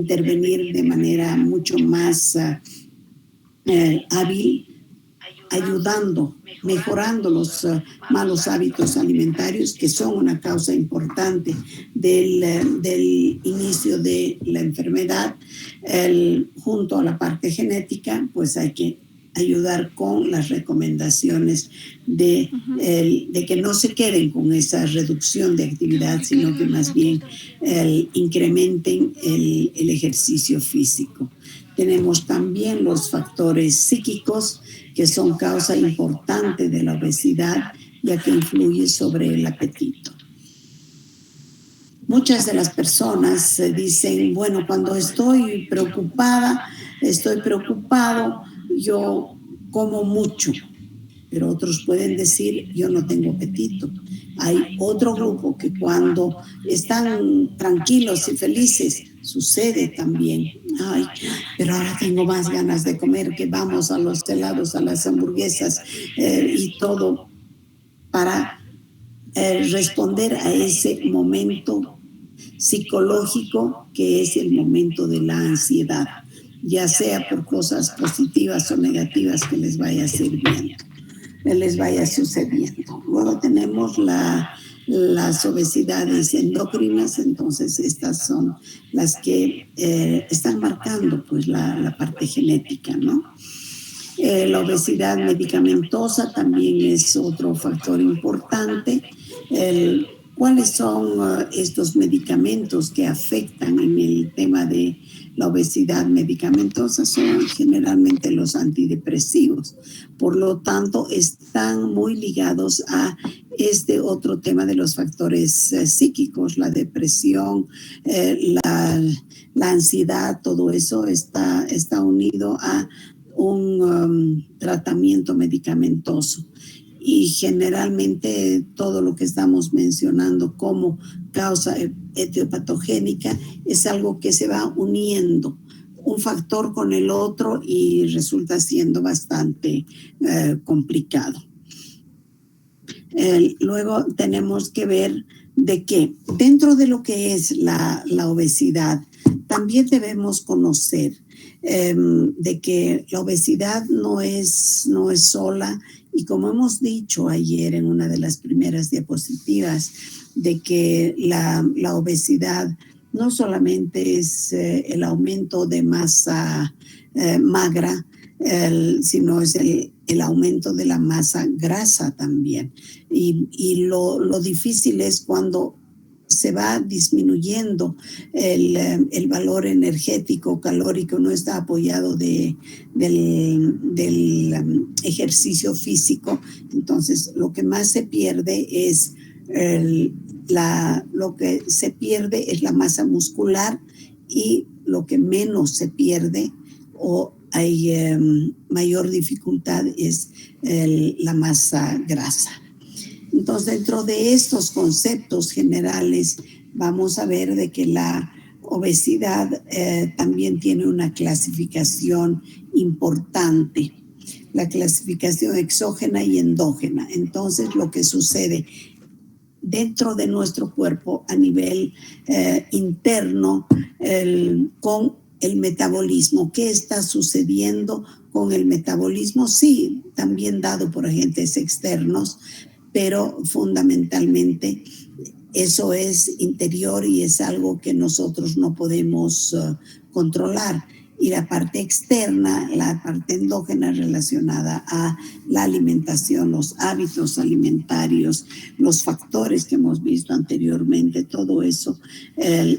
intervenir de manera mucho más hábil, ayudando, mejorando los malos hábitos alimentarios, que son una causa importante del inicio de la enfermedad. Junto a la parte genética, pues hay que ayudar con las recomendaciones de que no se queden con esa reducción de actividad, sino que más bien incrementen el ejercicio físico. Tenemos también los factores psíquicos, que son causa importante de la obesidad, ya que influye sobre el apetito. Muchas de las personas dicen, bueno, cuando estoy preocupado, yo como mucho. Pero otros pueden decir, yo no tengo apetito. Hay otro grupo que cuando están tranquilos y felices, sucede también. Ay, pero ahora tengo más ganas de comer, que vamos a los helados, a las hamburguesas y todo para responder a ese momento psicológico que es el momento de la ansiedad, ya sea por cosas positivas o negativas que les vaya sucediendo. Luego tenemos las obesidades endocrinas, entonces estas son las que están marcando pues la parte genética, ¿no? La obesidad medicamentosa también es otro factor importante. ¿Cuáles son estos medicamentos que afectan en el tema de la obesidad medicamentosa? Son generalmente los antidepresivos. Por lo tanto, están muy ligados a este otro tema de los factores psíquicos, la depresión, la ansiedad, todo eso está unido a un tratamiento medicamentoso. Y generalmente todo lo que estamos mencionando como causa etiopatogénica es algo que se va uniendo un factor con el otro y resulta siendo bastante complicado. Luego tenemos que ver de que dentro de lo que es la obesidad también debemos conocer de que la obesidad no es sola. Y como hemos dicho ayer en una de las primeras diapositivas, de que la obesidad no solamente es el aumento de masa magra, sino es el aumento de la masa grasa también. Y lo difícil es cuando se va disminuyendo el valor energético, calórico, no está apoyado del ejercicio físico. Entonces, lo que más se pierde es la masa muscular, y lo que menos se pierde o hay mayor dificultad es la masa grasa. Entonces, dentro de estos conceptos generales, vamos a ver de que la obesidad también tiene una clasificación importante, la clasificación exógena y endógena. Entonces, lo que sucede dentro de nuestro cuerpo a nivel interno con el metabolismo. ¿Qué está sucediendo con el metabolismo? Sí, también dado por agentes externos, pero fundamentalmente eso es interior y es algo que nosotros no podemos controlar. Y la parte externa, la parte endógena relacionada a la alimentación, los hábitos alimentarios, los factores que hemos visto anteriormente, todo eso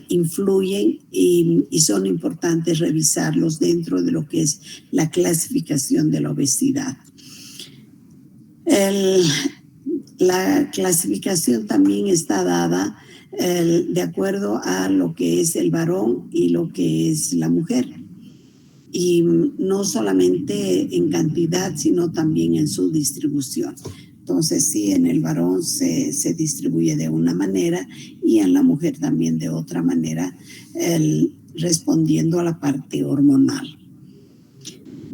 influyen y son importantes revisarlos dentro de lo que es la clasificación de la obesidad. La clasificación también está dada de acuerdo a lo que es el varón y lo que es la mujer. Y no solamente en cantidad, sino también en su distribución. Entonces, sí, en el varón se distribuye de una manera y en la mujer también de otra manera, respondiendo a la parte hormonal.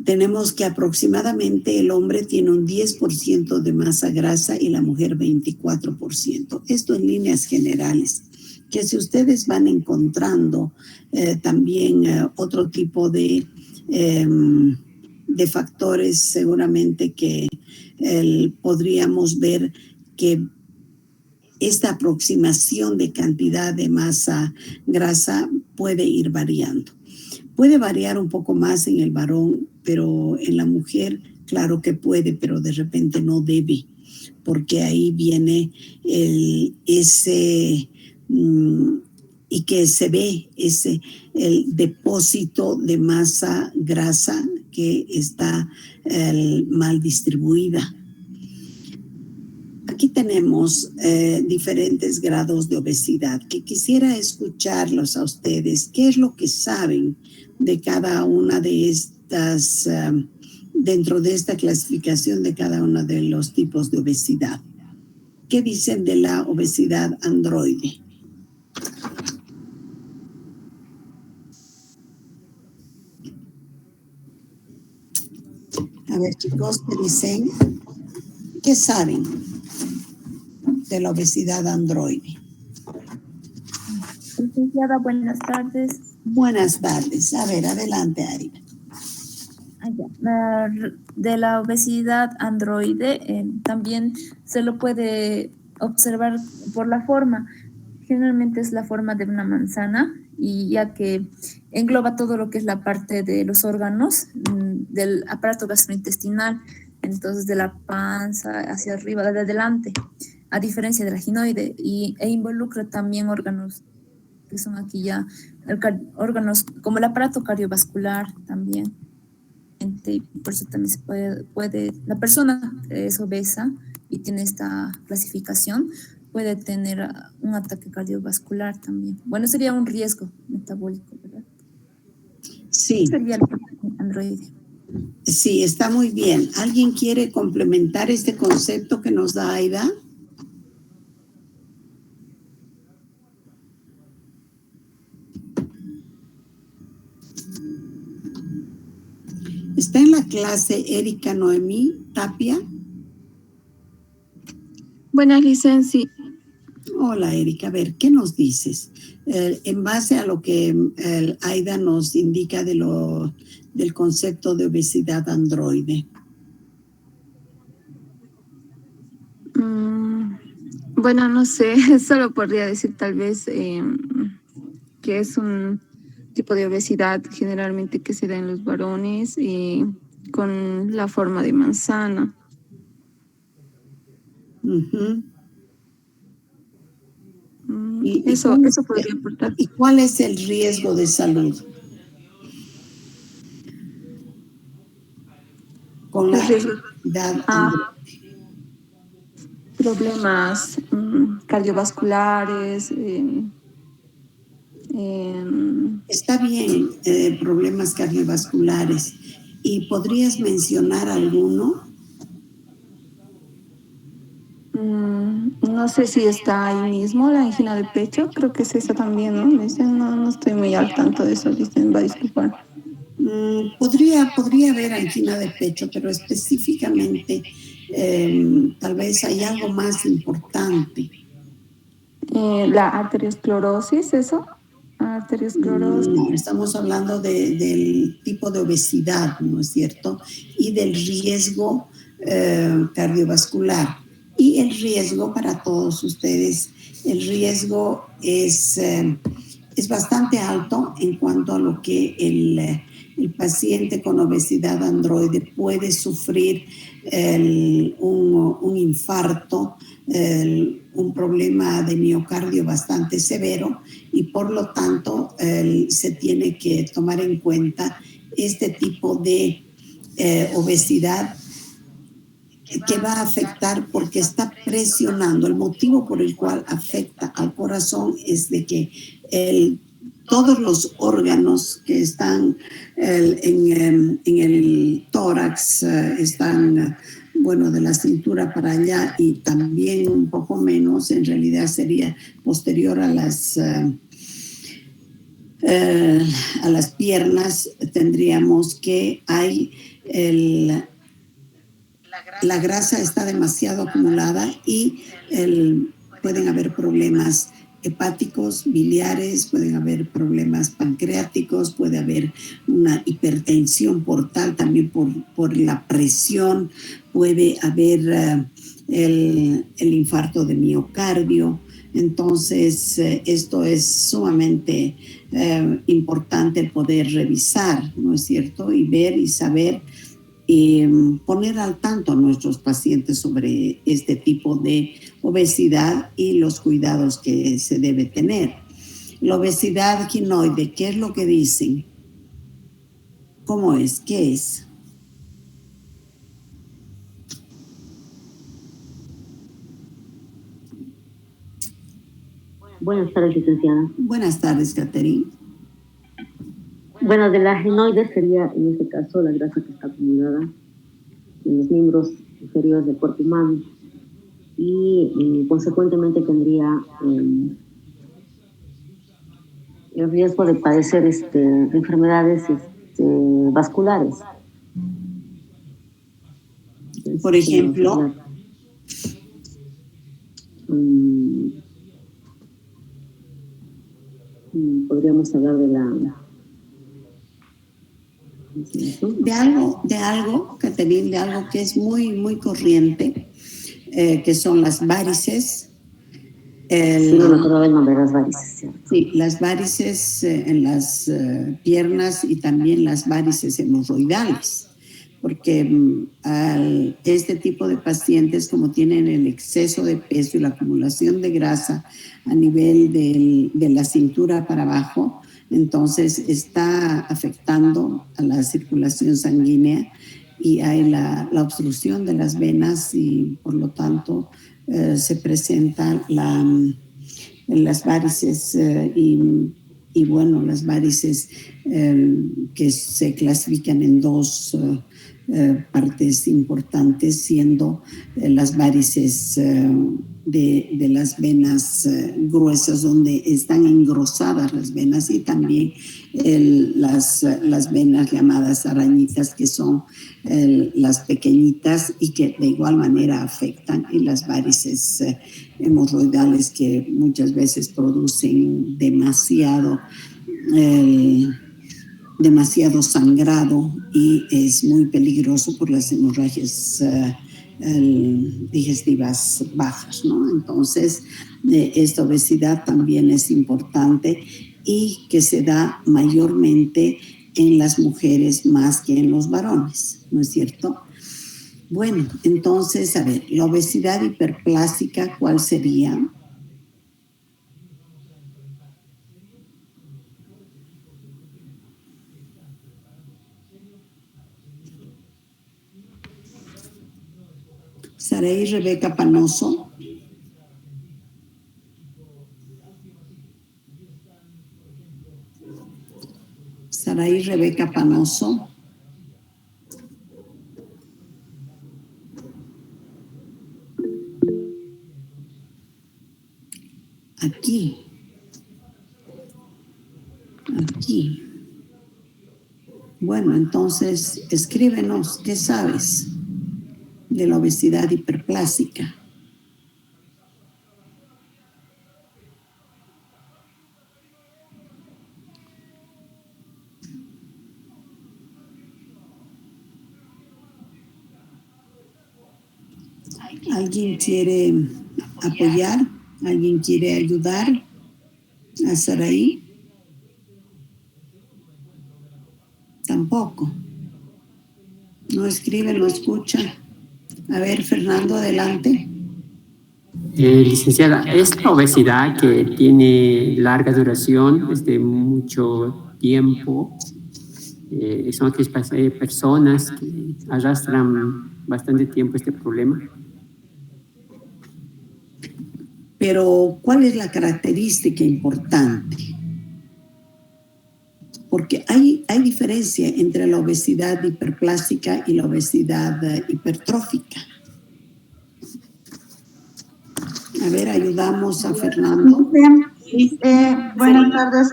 Tenemos que aproximadamente el hombre tiene un 10% de masa grasa y la mujer 24%. Esto en líneas generales. que si ustedes van encontrando también otro tipo de factores, seguramente que podríamos ver que esta aproximación de cantidad de masa grasa puede ir variando. Puede variar un poco más en el varón, pero en la mujer, claro que puede, pero de repente no debe, porque ahí viene ese y que se ve el depósito de masa grasa que está mal distribuida. Aquí tenemos diferentes grados de obesidad, que quisiera escucharlos a ustedes. ¿Qué es lo que saben de cada una de estas, dentro de esta clasificación de cada uno de los tipos de obesidad? ¿Qué dicen de la obesidad androide? A ver, chicos, ¿qué dicen? ¿Qué saben de la obesidad androide? Licenciada, buenas tardes. Buenas tardes. A ver, adelante, Arina. De la obesidad androide también se lo puede observar por la forma. Generalmente es la forma de una manzana, y ya que engloba todo lo que es la parte de los órganos del aparato gastrointestinal, entonces de la panza hacia arriba, de adelante, a diferencia de la ginoide, e involucra también órganos que son aquí ya órganos como el aparato cardiovascular también. Y por eso también se puede la persona que es obesa y tiene esta clasificación puede tener un ataque cardiovascular también. Bueno, sería un riesgo metabólico, ¿verdad? Sí. Sería el androide. Sí, está muy bien. ¿Alguien quiere complementar este concepto que nos da Aida? ¿Está en la clase Erika Noemí Tapia? Buenas, licencia. Hola, Erika. A ver, ¿qué nos dices? En base a lo que Aida nos indica del concepto de obesidad androide. Bueno, no sé, solo podría decir tal vez que es un tipo de obesidad generalmente que se da en los varones y con la forma de manzana. Eso podría aportar. ¿Y cuál es el riesgo de salud? Con la obesidad androide. Problemas cardiovasculares. Está bien, problemas cardiovasculares. ¿Y podrías mencionar alguno? No sé si está ahí mismo la angina de pecho, creo que es esa también, ¿no? Dicen, no estoy muy al tanto de eso, dicen, va a disculpar. Podría haber angina de pecho, pero específicamente tal vez hay algo más importante. La arteriosclerosis, ¿eso? Arteriosclerosis. No, estamos hablando del tipo de obesidad, ¿no es cierto? Y del riesgo cardiovascular. Y el riesgo para todos ustedes, el riesgo es bastante alto en cuanto a lo que el paciente con obesidad androide puede sufrir un infarto, un problema de miocardio bastante severo, y por lo tanto se tiene que tomar en cuenta este tipo de obesidad que va a afectar porque está presionando. El motivo por el cual afecta al corazón es de que todos los órganos que están en el tórax están, bueno, de la cintura para allá, y también un poco menos, en realidad sería posterior a las piernas. Tendríamos que la grasa está demasiado acumulada y pueden haber problemas hepáticos, biliares, pueden haber problemas pancreáticos, puede haber una hipertensión portal también por la presión, puede haber el infarto de miocardio. Entonces, esto es sumamente importante poder revisar, ¿no es cierto? Y ver y saber y poner al tanto a nuestros pacientes sobre este tipo de obesidad y los cuidados que se debe tener. La obesidad ginoide, ¿qué es lo que dicen? ¿Cómo es? ¿Qué es? Buenas tardes, licenciada. Buenas tardes, Catherine. Bueno, de la ginoide sería, en este caso, la grasa que está acumulada en los miembros inferiores del cuerpo humano y consecuentemente tendría el riesgo de padecer enfermedades vasculares. Por ejemplo, podríamos hablar de algo, Catherine, de algo que es muy, muy corriente, que son las varices. Sí, no me acordaba el nombre de las varices, ¿cierto? Sí, las varices en las piernas y también las varices hemorroidales, porque este tipo de pacientes, como tienen el exceso de peso y la acumulación de grasa a nivel de la cintura para abajo, entonces está afectando a la circulación sanguínea y hay la obstrucción de las venas y por lo tanto se presenta las varices y bueno, las varices que se clasifican en dos partes importantes, siendo las varices de las venas gruesas, donde están engrosadas las venas, y también las venas llamadas arañitas, que son las pequeñitas y que de igual manera afectan, y las varices hemorroidales, que muchas veces producen demasiado sangrado y es muy peligroso por las hemorragias digestivas bajas, ¿no? Entonces, esta obesidad también es importante y que se da mayormente en las mujeres más que en los varones, ¿no es cierto? Bueno, entonces, a ver, la obesidad hiperplásica, ¿cuál sería? Saraí Rebeca Panoso. Saraí Rebeca Panoso. Aquí. Bueno, entonces escríbenos, ¿qué sabes de la obesidad hiperplásica? ¿Alguien quiere apoyar? ¿Alguien quiere ayudar a Saraí? Tampoco. No escribe, no escucha. A ver, Fernando, adelante. Licenciada, esta obesidad que tiene larga duración, desde mucho tiempo, son aquellas personas que arrastran bastante tiempo este problema. Pero, ¿cuál es la característica importante? Porque hay diferencia entre la obesidad hiperplástica y la obesidad hipertrófica. A ver, ayudamos a Fernando. Buenas tardes.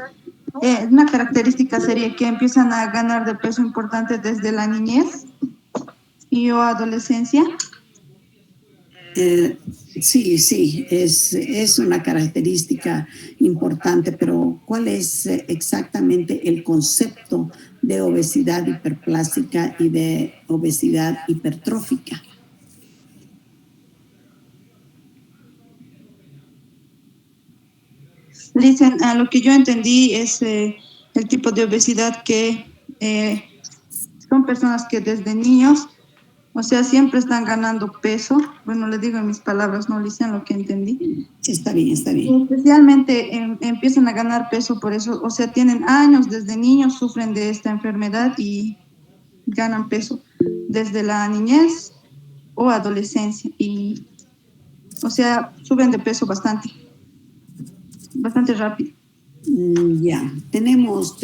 Una característica sería que empiezan a ganar de peso importante desde la niñez y o adolescencia. Sí, es una característica importante, pero ¿cuál es exactamente el concepto de obesidad hiperplásica y de obesidad hipertrófica? Dicen, a lo que yo entendí es el tipo de obesidad que son personas que desde niños, o sea, siempre están ganando peso. Bueno, le digo en mis palabras, no dicen lo que entendí. Está bien, está Y bien. especialmente empiezan a ganar peso por eso, o sea, tienen años, desde niños sufren de esta enfermedad y ganan peso desde la niñez o adolescencia. Y, o sea, suben de peso bastante rápido. Ya, tenemos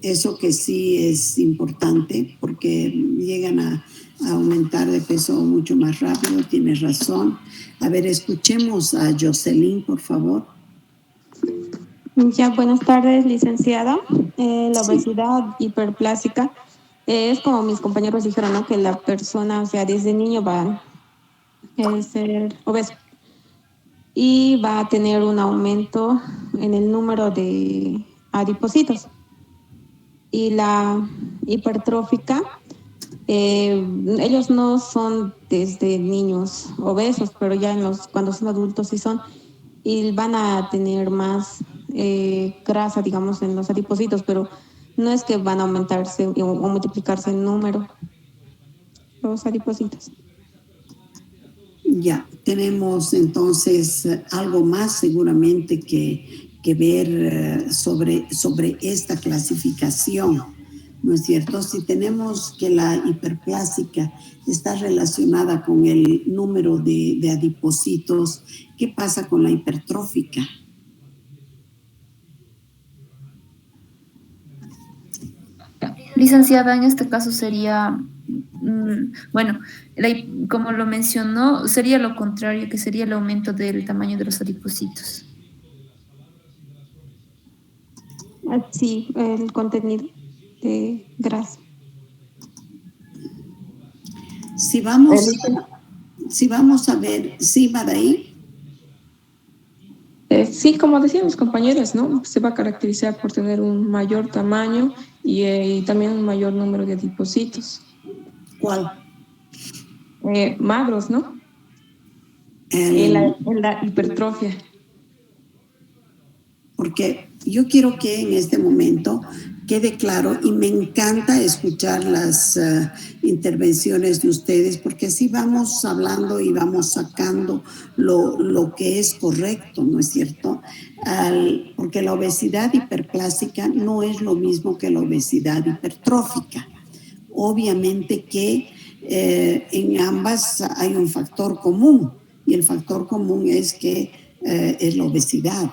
eso que sí es importante porque llegan a aumentar de peso mucho más rápido, tienes razón. A ver, escuchemos a Jocelyn, por favor. Ya, buenas tardes, licenciada. La Sí. obesidad hiperplásica es como mis compañeros dijeron, ¿no? Que la persona, o sea, desde niño va a ser obeso y va a tener un aumento en el número de adipocitos. Y la hipertrófica, ellos no son desde niños obesos, pero ya cuando son adultos sí son, y van a tener más grasa, digamos, en los adipocitos, pero no es que van a aumentarse o multiplicarse en número los adipocitos. Ya, tenemos entonces algo más seguramente que ver sobre esta clasificación, ¿no es cierto? Si tenemos que la hiperplásica está relacionada con el número de adipocitos, ¿qué pasa con la hipertrófica? Licenciada, en este caso sería, bueno, como lo mencionó, sería lo contrario, que sería el aumento del tamaño de los adipocitos. Sí, el contenido de grasa. Si vamos a ver, ¿sí va de ahí? Sí, como decían los compañeros, ¿no? Se va a caracterizar por tener un mayor tamaño y también un mayor número de adipocitos. ¿Cuál? Magros, ¿no? En la hipertrofia. Porque yo quiero que en este momento quede claro y me encanta escuchar las intervenciones de ustedes porque así vamos hablando y vamos sacando lo que es correcto, ¿no es cierto? Porque la obesidad hiperplásica no es lo mismo que la obesidad hipertrófica. Obviamente que en ambas hay un factor común y el factor común es que es la obesidad.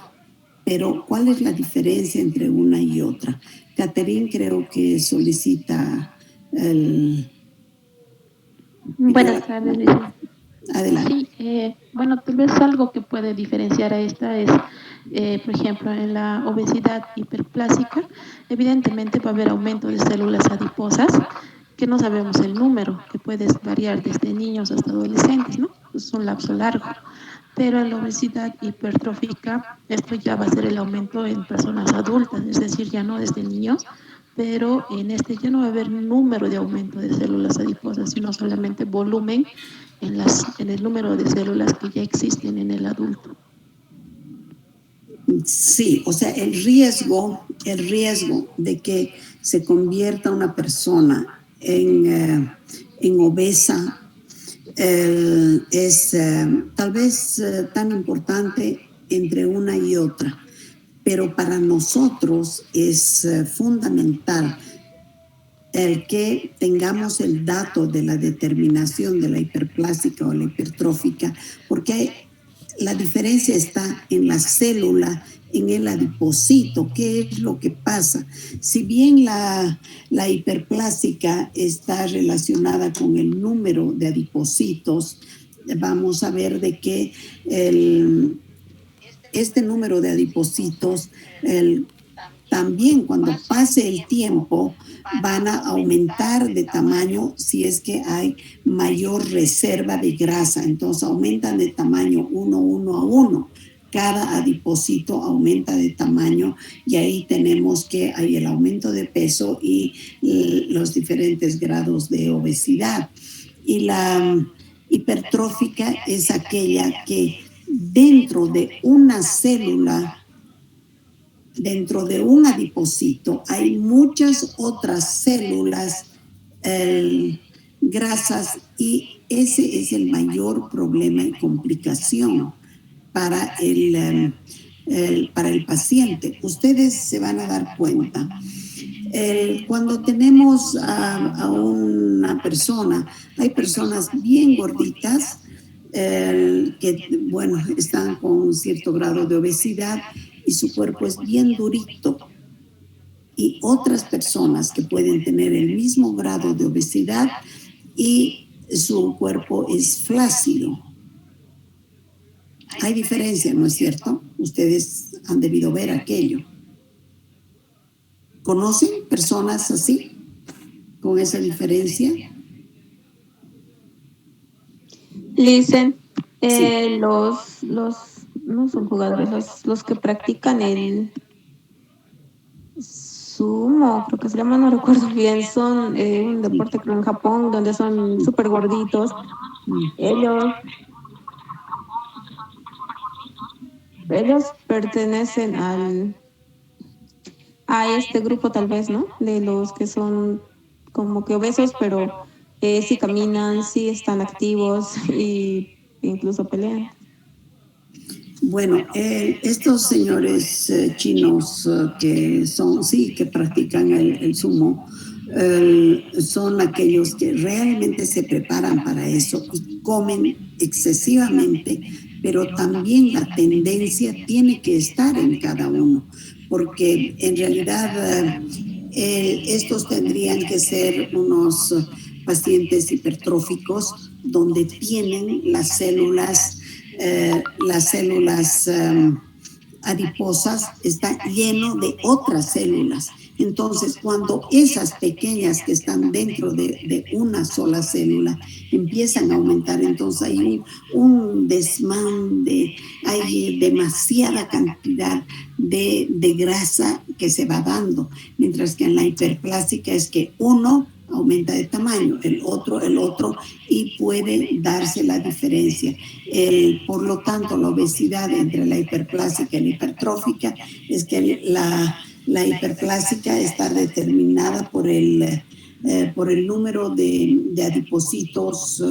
Pero, ¿cuál es la diferencia entre una y otra? Catherine creo que solicita el... Buenas tardes, licenciada. Adelante. Sí, bueno, tal vez algo que puede diferenciar a esta es, por ejemplo, en la obesidad hiperplásica, evidentemente va a haber aumento de células adiposas, que no sabemos el número, que puede variar desde niños hasta adolescentes, ¿no? Es un lapso largo. Pero en la obesidad hipertrófica, esto ya va a ser el aumento en personas adultas, es decir, ya no desde niños, pero en este ya no va a haber número de aumento de células adiposas, sino solamente volumen en el número de células que ya existen en el adulto. Sí, o sea, el riesgo de que se convierta una persona en obesa es tal vez tan importante entre una y otra, pero para nosotros es fundamental el que tengamos el dato de la determinación de la hiperplástica o la hipertrófica, porque la diferencia está en la célula, en el adipocito. ¿Qué es lo que pasa? Si bien la hiperplástica está relacionada con el número de adipocitos, vamos a ver de que este número de adipocitos también cuando pase el tiempo van a aumentar de tamaño si es que hay mayor reserva de grasa. Entonces aumentan de tamaño 1 a 1. Cada adipocito aumenta de tamaño y ahí tenemos que hay el aumento de peso y los diferentes grados de obesidad. Y la hipertrófica es aquella que dentro de una célula, dentro de un adipocito, hay muchas otras células grasas y ese es el mayor problema y complicación para el paciente. Ustedes se van a dar cuenta. Cuando tenemos a una persona, hay personas bien gorditas que, bueno, están con un cierto grado de obesidad y su cuerpo es bien durito. Y otras personas que pueden tener el mismo grado de obesidad y su cuerpo es flácido. Hay diferencia, ¿no es cierto? Ustedes han debido ver aquello. ¿Conocen personas así, con esa diferencia? Listen, Sí. los no son jugadores, los que practican el sumo, creo que se llama, no recuerdo bien, son un deporte creo en Japón donde son súper gorditos. Ellos pertenecen a este grupo tal vez, ¿no? De los que son como que obesos, pero sí caminan, sí están activos y incluso pelean. Bueno, estos señores chinos que son, sí, que practican el sumo, son aquellos que realmente se preparan para eso y comen excesivamente, pero también la tendencia tiene que estar en cada uno, porque en realidad estos tendrían que ser unos pacientes hipertróficos donde tienen las células adiposas, está lleno de otras células. Entonces, cuando esas pequeñas que están dentro de una sola célula empiezan a aumentar, entonces hay un desmán, hay demasiada cantidad de grasa que se va dando, mientras que en la hiperplástica es que uno aumenta de tamaño, el otro, y puede darse la diferencia. Por lo tanto, la obesidad entre la hiperplásica y la hipertrófica es que la hiperplásica está determinada por el número de adipocitos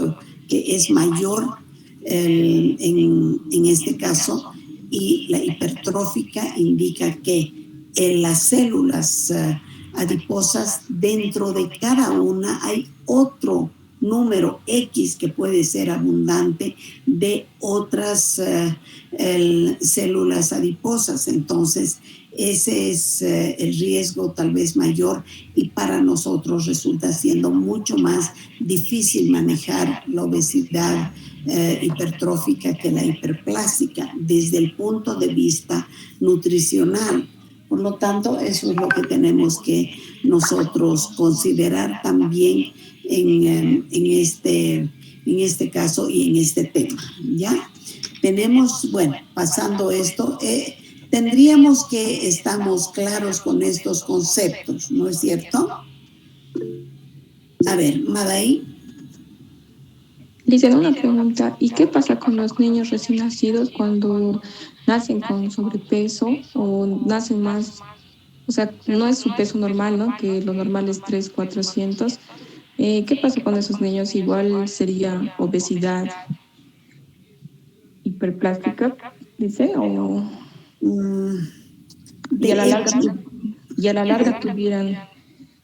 que es mayor en este caso, y la hipertrófica indica que las células adiposas, dentro de cada una hay otro número X que puede ser abundante de otras células adiposas. Entonces, ese es el riesgo tal vez mayor y para nosotros resulta siendo mucho más difícil manejar la obesidad hipertrófica que la hiperplásica desde el punto de vista nutricional. Por lo tanto, eso es lo que tenemos que nosotros considerar también en este caso y en este tema, ¿ya? Tenemos, bueno, pasando esto, tendríamos que estamos claros con estos conceptos, ¿no es cierto? A ver, Madaí. Lisa, una pregunta. ¿Y qué pasa con los niños recién nacidos cuando nacen con sobrepeso o nacen más, o sea, no es su peso normal, ¿no? Que lo normal es 300, 400. ¿Qué pasa con esos niños? Igual sería obesidad hiperplástica, dice, o y a la larga tuvieran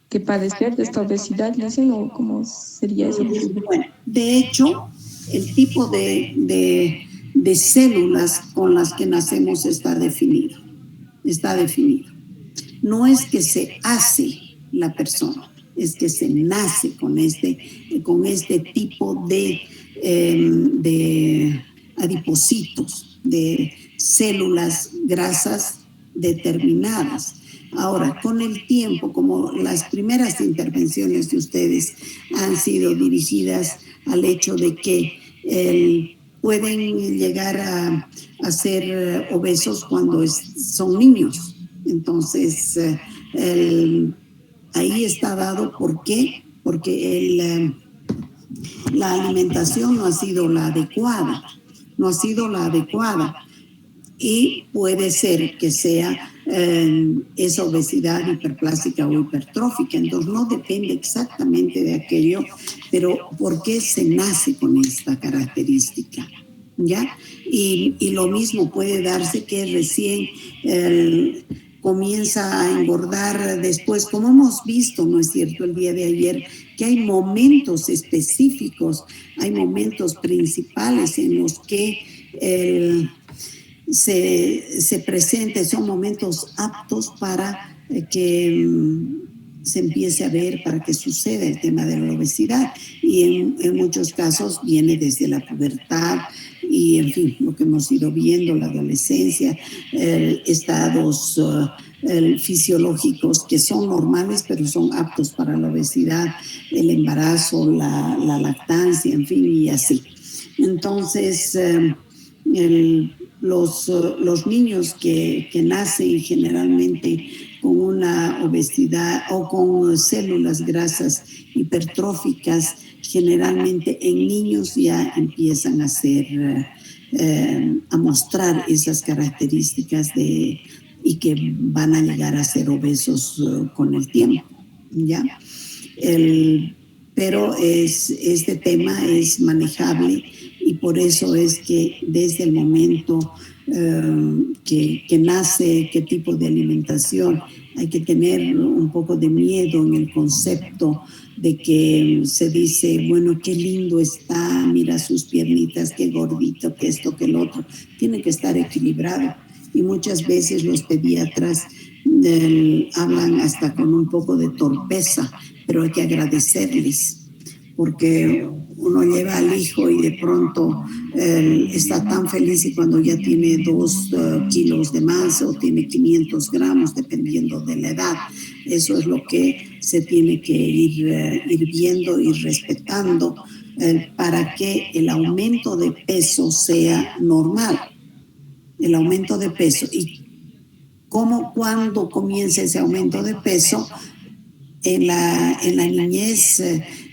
que padecer de esta obesidad, dicen, o cómo sería eso. Bueno, de hecho, el tipo de células con las que nacemos está definido. No es que se hace la persona, es que se nace con este tipo de adipocitos, de células grasas determinadas. Ahora, con el tiempo, como las primeras intervenciones de ustedes han sido dirigidas al hecho de que pueden llegar a ser obesos cuando son niños. Entonces, ahí está dado. ¿Por qué? Porque la alimentación no ha sido la adecuada, y puede ser que sea esa obesidad hiperplástica o hipertrófica. Entonces no depende exactamente de aquello, pero ¿por qué se nace con esta característica? ¿Ya? Y lo mismo puede darse que recién comienza a engordar después, como hemos visto, ¿no es cierto?, el día de ayer, que hay momentos específicos, hay momentos principales en los que se presenten, son momentos aptos para que se empiece a ver, para que suceda el tema de la obesidad, y en muchos casos viene desde la pubertad y, en fin, lo que hemos ido viendo, la adolescencia, estados fisiológicos que son normales pero son aptos para la obesidad, el embarazo, la lactancia, en fin, y así. Entonces, los niños que nacen generalmente con una obesidad o con células grasas hipertróficas, generalmente en niños ya empiezan a mostrar esas características y que van a llegar a ser obesos con el tiempo, ¿ya? Pero este tema es manejable, y por eso es que desde el momento que nace qué tipo de alimentación, hay que tener un poco de miedo en el concepto de que se dice, bueno, qué lindo está, mira sus piernitas, qué gordito, que esto, que el otro. Tiene que estar equilibrado, y muchas veces los pediatras hablan hasta con un poco de torpeza, pero hay que agradecerles, porque uno lleva al hijo y de pronto está tan feliz, y cuando ya tiene 2 kilos de más o tiene 500 gramos, dependiendo de la edad, eso es lo que se tiene que ir viendo y respetando para que el aumento de peso sea normal. El aumento de peso. ¿Y cuándo comienza ese aumento de peso? En la niñez,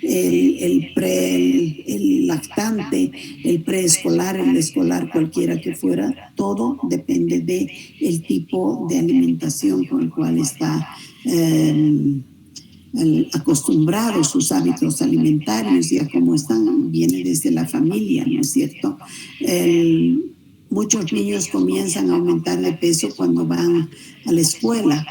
el lactante, el preescolar, el escolar, cualquiera que fuera, todo depende del tipo de alimentación con el cual está acostumbrados, sus hábitos alimentarios, y a cómo están, viene desde la familia, ¿no es cierto? Muchos niños comienzan a aumentar de peso cuando van a la escuela.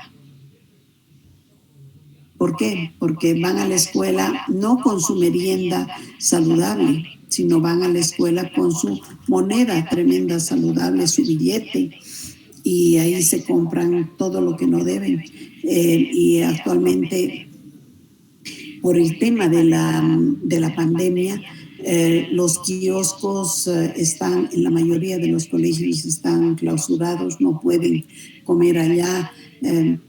¿Por qué? Porque van a la escuela no con su merienda saludable, sino van a la escuela con su moneda tremenda saludable, su billete, y ahí se compran todo lo que no deben. Y actualmente, por el tema de la pandemia, los kioscos están, en la mayoría de los colegios están clausurados, no pueden comer allá,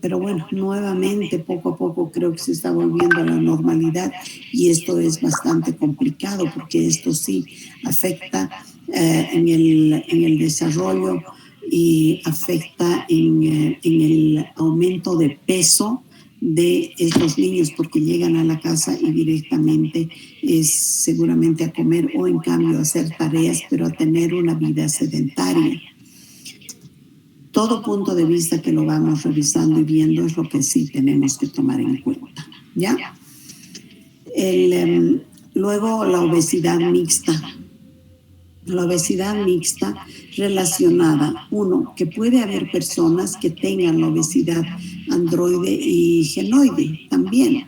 pero bueno, nuevamente poco a poco creo que se está volviendo a la normalidad, y esto es bastante complicado porque esto sí afecta en el desarrollo y afecta en el aumento de peso de estos niños, porque llegan a la casa y directamente es seguramente a comer, o en cambio a hacer tareas, pero a tener una vida sedentaria. Todo punto de vista que lo vamos revisando y viendo es lo que sí tenemos que tomar en cuenta, ¿ya? Luego la obesidad mixta. La obesidad mixta relacionada, uno, que puede haber personas que tengan la obesidad androide y genoide también,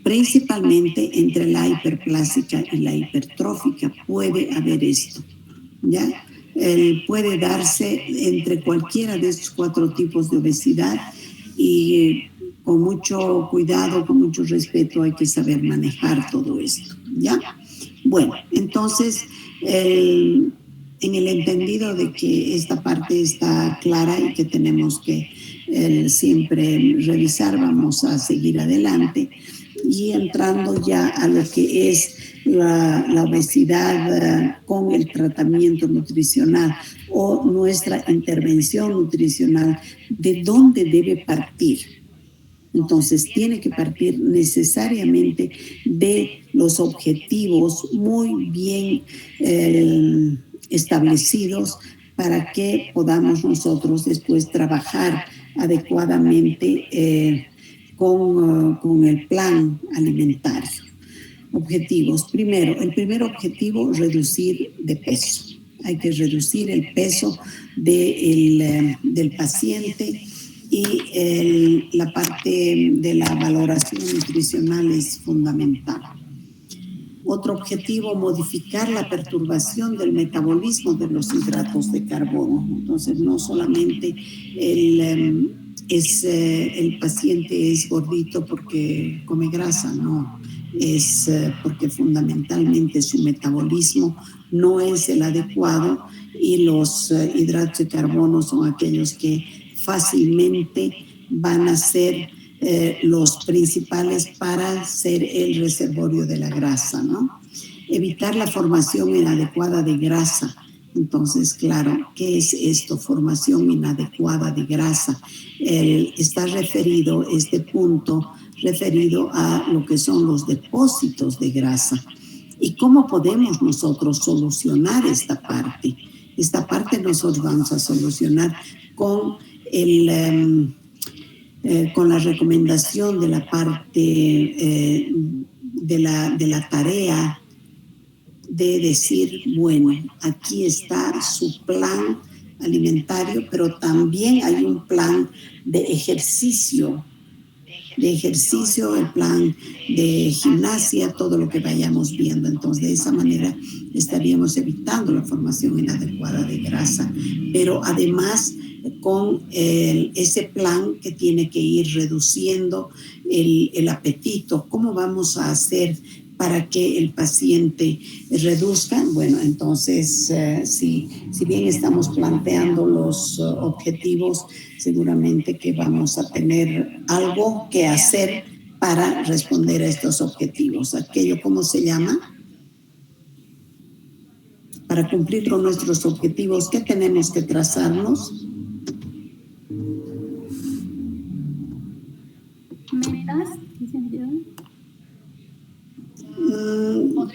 principalmente entre la hiperplásica y la hipertrófica puede haber esto, ¿ya? Puede darse entre cualquiera de estos 4 tipos de obesidad, y con mucho cuidado, con mucho respeto, hay que saber manejar todo esto, ¿ya? Bueno, entonces, en el entendido de que esta parte está clara y que tenemos que siempre revisar, vamos a seguir adelante. Y entrando ya a lo que es la obesidad con el tratamiento nutricional o nuestra intervención nutricional, ¿de dónde debe partir? Entonces, tiene que partir necesariamente de los objetivos muy bien establecidos para que podamos nosotros después trabajar adecuadamente con el plan alimentario. Objetivos. Primero, el primer objetivo, reducir de peso. Hay que reducir el peso del paciente y la parte de la valoración nutricional es fundamental. Otro objetivo, modificar la perturbación del metabolismo de los hidratos de carbono. Entonces, no solamente el paciente es gordito porque come grasa, no. Es porque fundamentalmente su metabolismo no es el adecuado y los hidratos de carbono son aquellos que fácilmente van a ser los principales para ser el reservorio de la grasa, ¿no? Evitar la formación inadecuada de grasa. Entonces, claro, ¿qué es esto? Formación inadecuada de grasa. Está referido, este punto, referido a lo que son los depósitos de grasa. ¿Y cómo podemos nosotros solucionar esta parte? Esta parte nosotros vamos a solucionar con la recomendación de la parte de la tarea de decir, bueno, aquí está su plan alimentario, pero también hay un plan de ejercicio, el plan de gimnasia, todo lo que vayamos viendo. Entonces, de esa manera estaríamos evitando la formación inadecuada de grasa, pero además con ese plan que tiene que ir reduciendo el apetito. ¿Cómo vamos a hacer para que el paciente reduzca? Bueno, entonces, si bien estamos planteando los objetivos, seguramente que vamos a tener algo que hacer para responder a estos objetivos. Aquello, ¿cómo se llama? Para cumplir con nuestros objetivos, ¿qué tenemos que trazarnos? ¿Metas?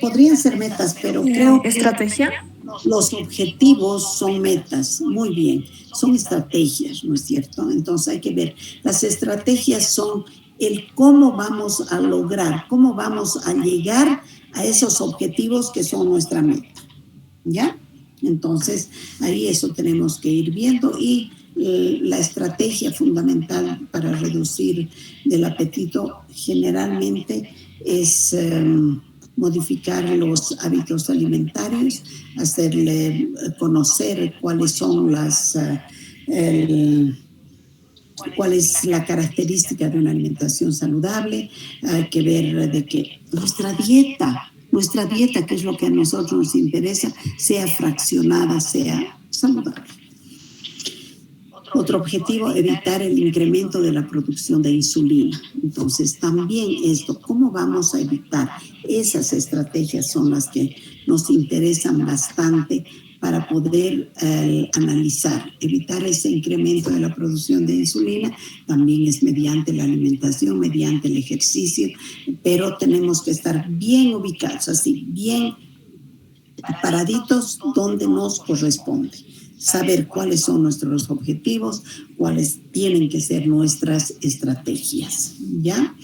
Podrían ser metas, pero creo que ¿Estrategia? los objetivos son metas. Muy bien, son estrategias, ¿no es cierto? Entonces hay que ver, las estrategias son el cómo vamos a lograr, cómo vamos a llegar a esos objetivos que son nuestra meta, ¿ya? Entonces ahí eso tenemos que ir viendo y la estrategia fundamental para reducir el apetito generalmente es modificar los hábitos alimentarios, hacerle conocer cuáles son cuál es la característica de una alimentación saludable. Hay que ver de que nuestra dieta, que es lo que a nosotros nos interesa, sea fraccionada, sea saludable. Otro objetivo, evitar el incremento de la producción de insulina. Entonces, también esto, ¿cómo vamos a evitar? Esas estrategias son las que nos interesan bastante para poder analizar. Evitar ese incremento de la producción de insulina también es mediante la alimentación, mediante el ejercicio, pero tenemos que estar bien ubicados, así, bien paraditos donde nos corresponde. Saber cuáles son nuestros objetivos, cuáles tienen que ser nuestras estrategias, ¿ya?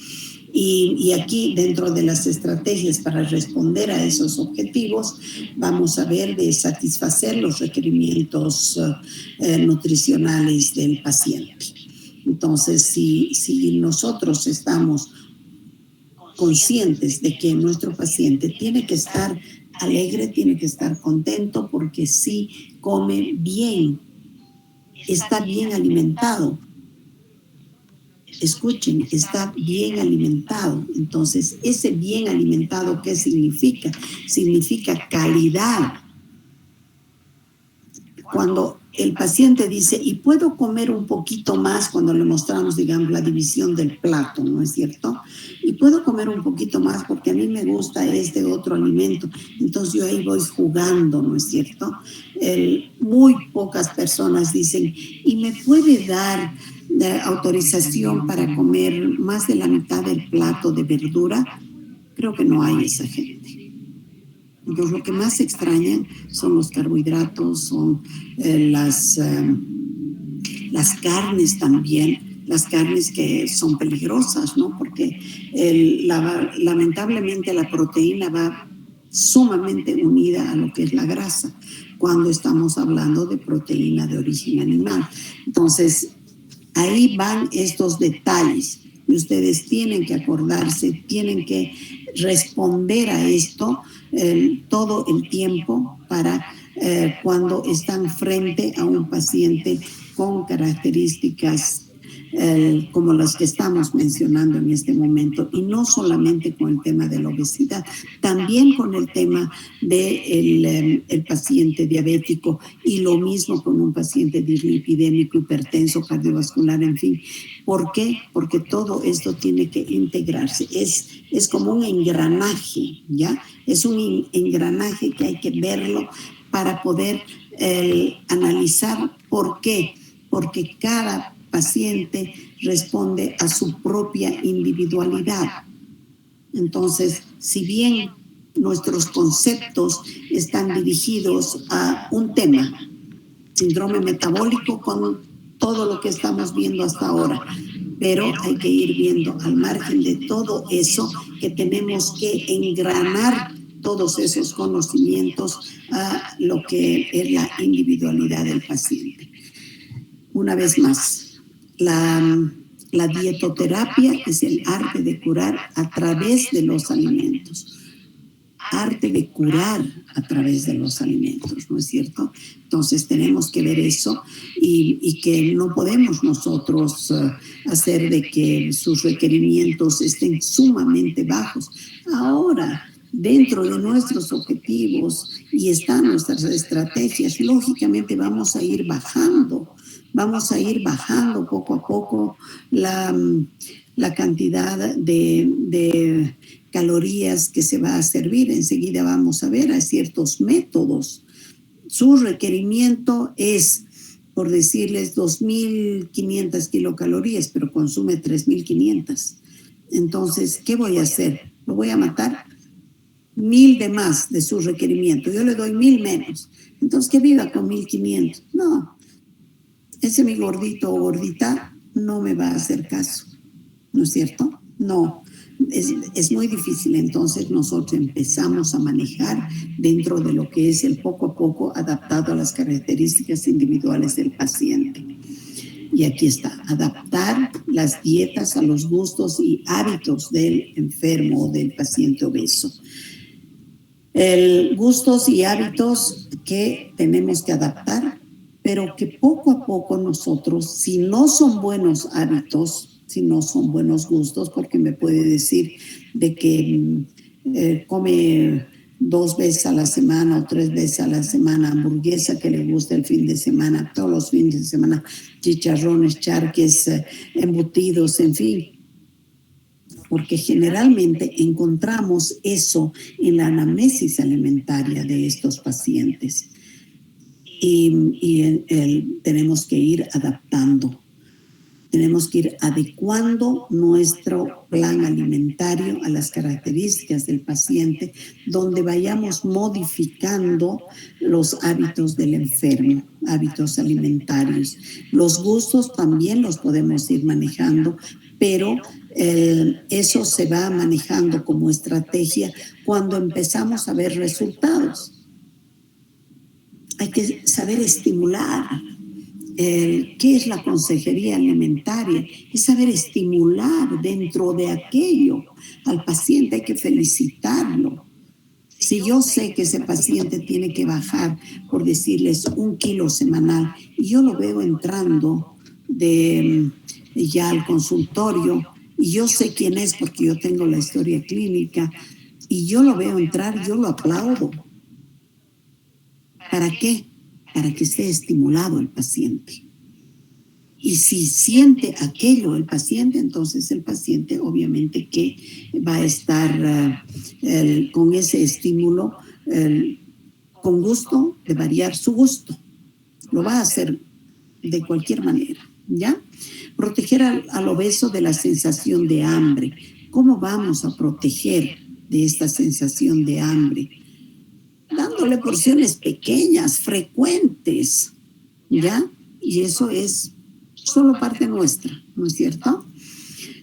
Y aquí, dentro de las estrategias para responder a esos objetivos, vamos a ver de satisfacer los requerimientos nutricionales del paciente. Entonces, si nosotros estamos conscientes de que nuestro paciente tiene que estar alegre, tiene que estar contento porque sí come bien, está bien alimentado. Escuchen, está bien alimentado. Entonces, ese bien alimentado, ¿qué significa? Significa calidad. Cuando el paciente dice, y puedo comer un poquito más cuando le mostramos, digamos, la división del plato, ¿no es cierto? Y puedo comer un poquito más porque a mí me gusta este otro alimento. Entonces yo ahí voy jugando, ¿no es cierto? Muy pocas personas dicen, ¿y me puede dar autorización para comer más de la mitad del plato de verdura? Creo que no hay esa gente. Entonces, lo que más extrañan son los carbohidratos, son las carnes también, las carnes que son peligrosas, ¿no? Porque lamentablemente la proteína va sumamente unida a lo que es la grasa cuando estamos hablando de proteína de origen animal. Entonces, ahí van estos detalles y ustedes tienen que acordarse, tienen que responder a esto todo el tiempo para cuando están frente a un paciente con características como las que estamos mencionando en este momento, y no solamente con el tema de la obesidad, también con el tema del paciente diabético, y lo mismo con un paciente dislipidémico, hipertenso, cardiovascular, en fin. ¿Por qué? Porque todo esto tiene que integrarse. Es como un engranaje, ¿ya? Es un engranaje que hay que verlo para poder analizar por qué. Porque cada paciente responde a su propia individualidad. Entonces, si bien nuestros conceptos están dirigidos a un tema, síndrome metabólico, con todo lo que estamos viendo hasta ahora, pero hay que ir viendo al margen de todo eso que tenemos que engranar todos esos conocimientos a lo que es la individualidad del paciente. Una vez más, la dietoterapia es el arte de curar a través de los alimentos. Arte de curar a través de los alimentos, ¿no es cierto? Entonces tenemos que ver eso y que no podemos nosotros hacer de que sus requerimientos estén sumamente bajos. Ahora, dentro de nuestros objetivos y están nuestras estrategias, lógicamente vamos a ir bajando poco a poco la cantidad de calorías que se va a servir. Enseguida vamos a ver a ciertos métodos. Su requerimiento es, por decirles, 2.500 kilocalorías, pero consume 3.500. Entonces, ¿qué voy a hacer? ¿Lo voy a matar? 1.000 de más de su requerimiento. Yo le doy 1.000 menos. Entonces, ¿qué viva con 1.500? No. Ese mi gordito o gordita no me va a hacer caso, ¿no es cierto? No, es muy difícil. Entonces nosotros empezamos a manejar dentro de lo que es el poco a poco adaptado a las características individuales del paciente. Y aquí está, adaptar las dietas a los gustos y hábitos del enfermo o del paciente obeso. Gustos y hábitos que tenemos que adaptar, pero que poco a poco nosotros, si no son buenos hábitos, si no son buenos gustos, porque me puede decir de que come 2 veces a la semana o 3 veces a la semana hamburguesa que le gusta el fin de semana, todos los fines de semana, chicharrones, charques, embutidos, en fin. Porque generalmente encontramos eso en la anamnesis alimentaria de estos pacientes. Y tenemos que ir adaptando, tenemos que ir adecuando nuestro plan alimentario a las características del paciente, donde vayamos modificando los hábitos del enfermo, hábitos alimentarios. Los gustos también los podemos ir manejando, pero eso se va manejando como estrategia cuando empezamos a ver resultados. Hay que saber estimular. ¿Qué es la consejería alimentaria? Es saber estimular dentro de aquello al paciente. Hay que felicitarlo. Si yo sé que ese paciente tiene que bajar, por decirles, 1 kilo semanal, y yo lo veo entrando ya al consultorio, y yo sé quién es porque yo tengo la historia clínica, y yo lo veo entrar, yo lo aplaudo. ¿Para qué? para que esté estimulado el paciente. Y si siente aquello el paciente, entonces el paciente obviamente que va a estar con ese estímulo con gusto de variar su gusto. Lo va a hacer de cualquier manera, ¿ya? Proteger al obeso de la sensación de hambre. ¿Cómo vamos a proteger de esta sensación de hambre? Dándole porciones pequeñas, frecuentes, ¿ya? Y eso es solo parte nuestra, ¿no es cierto?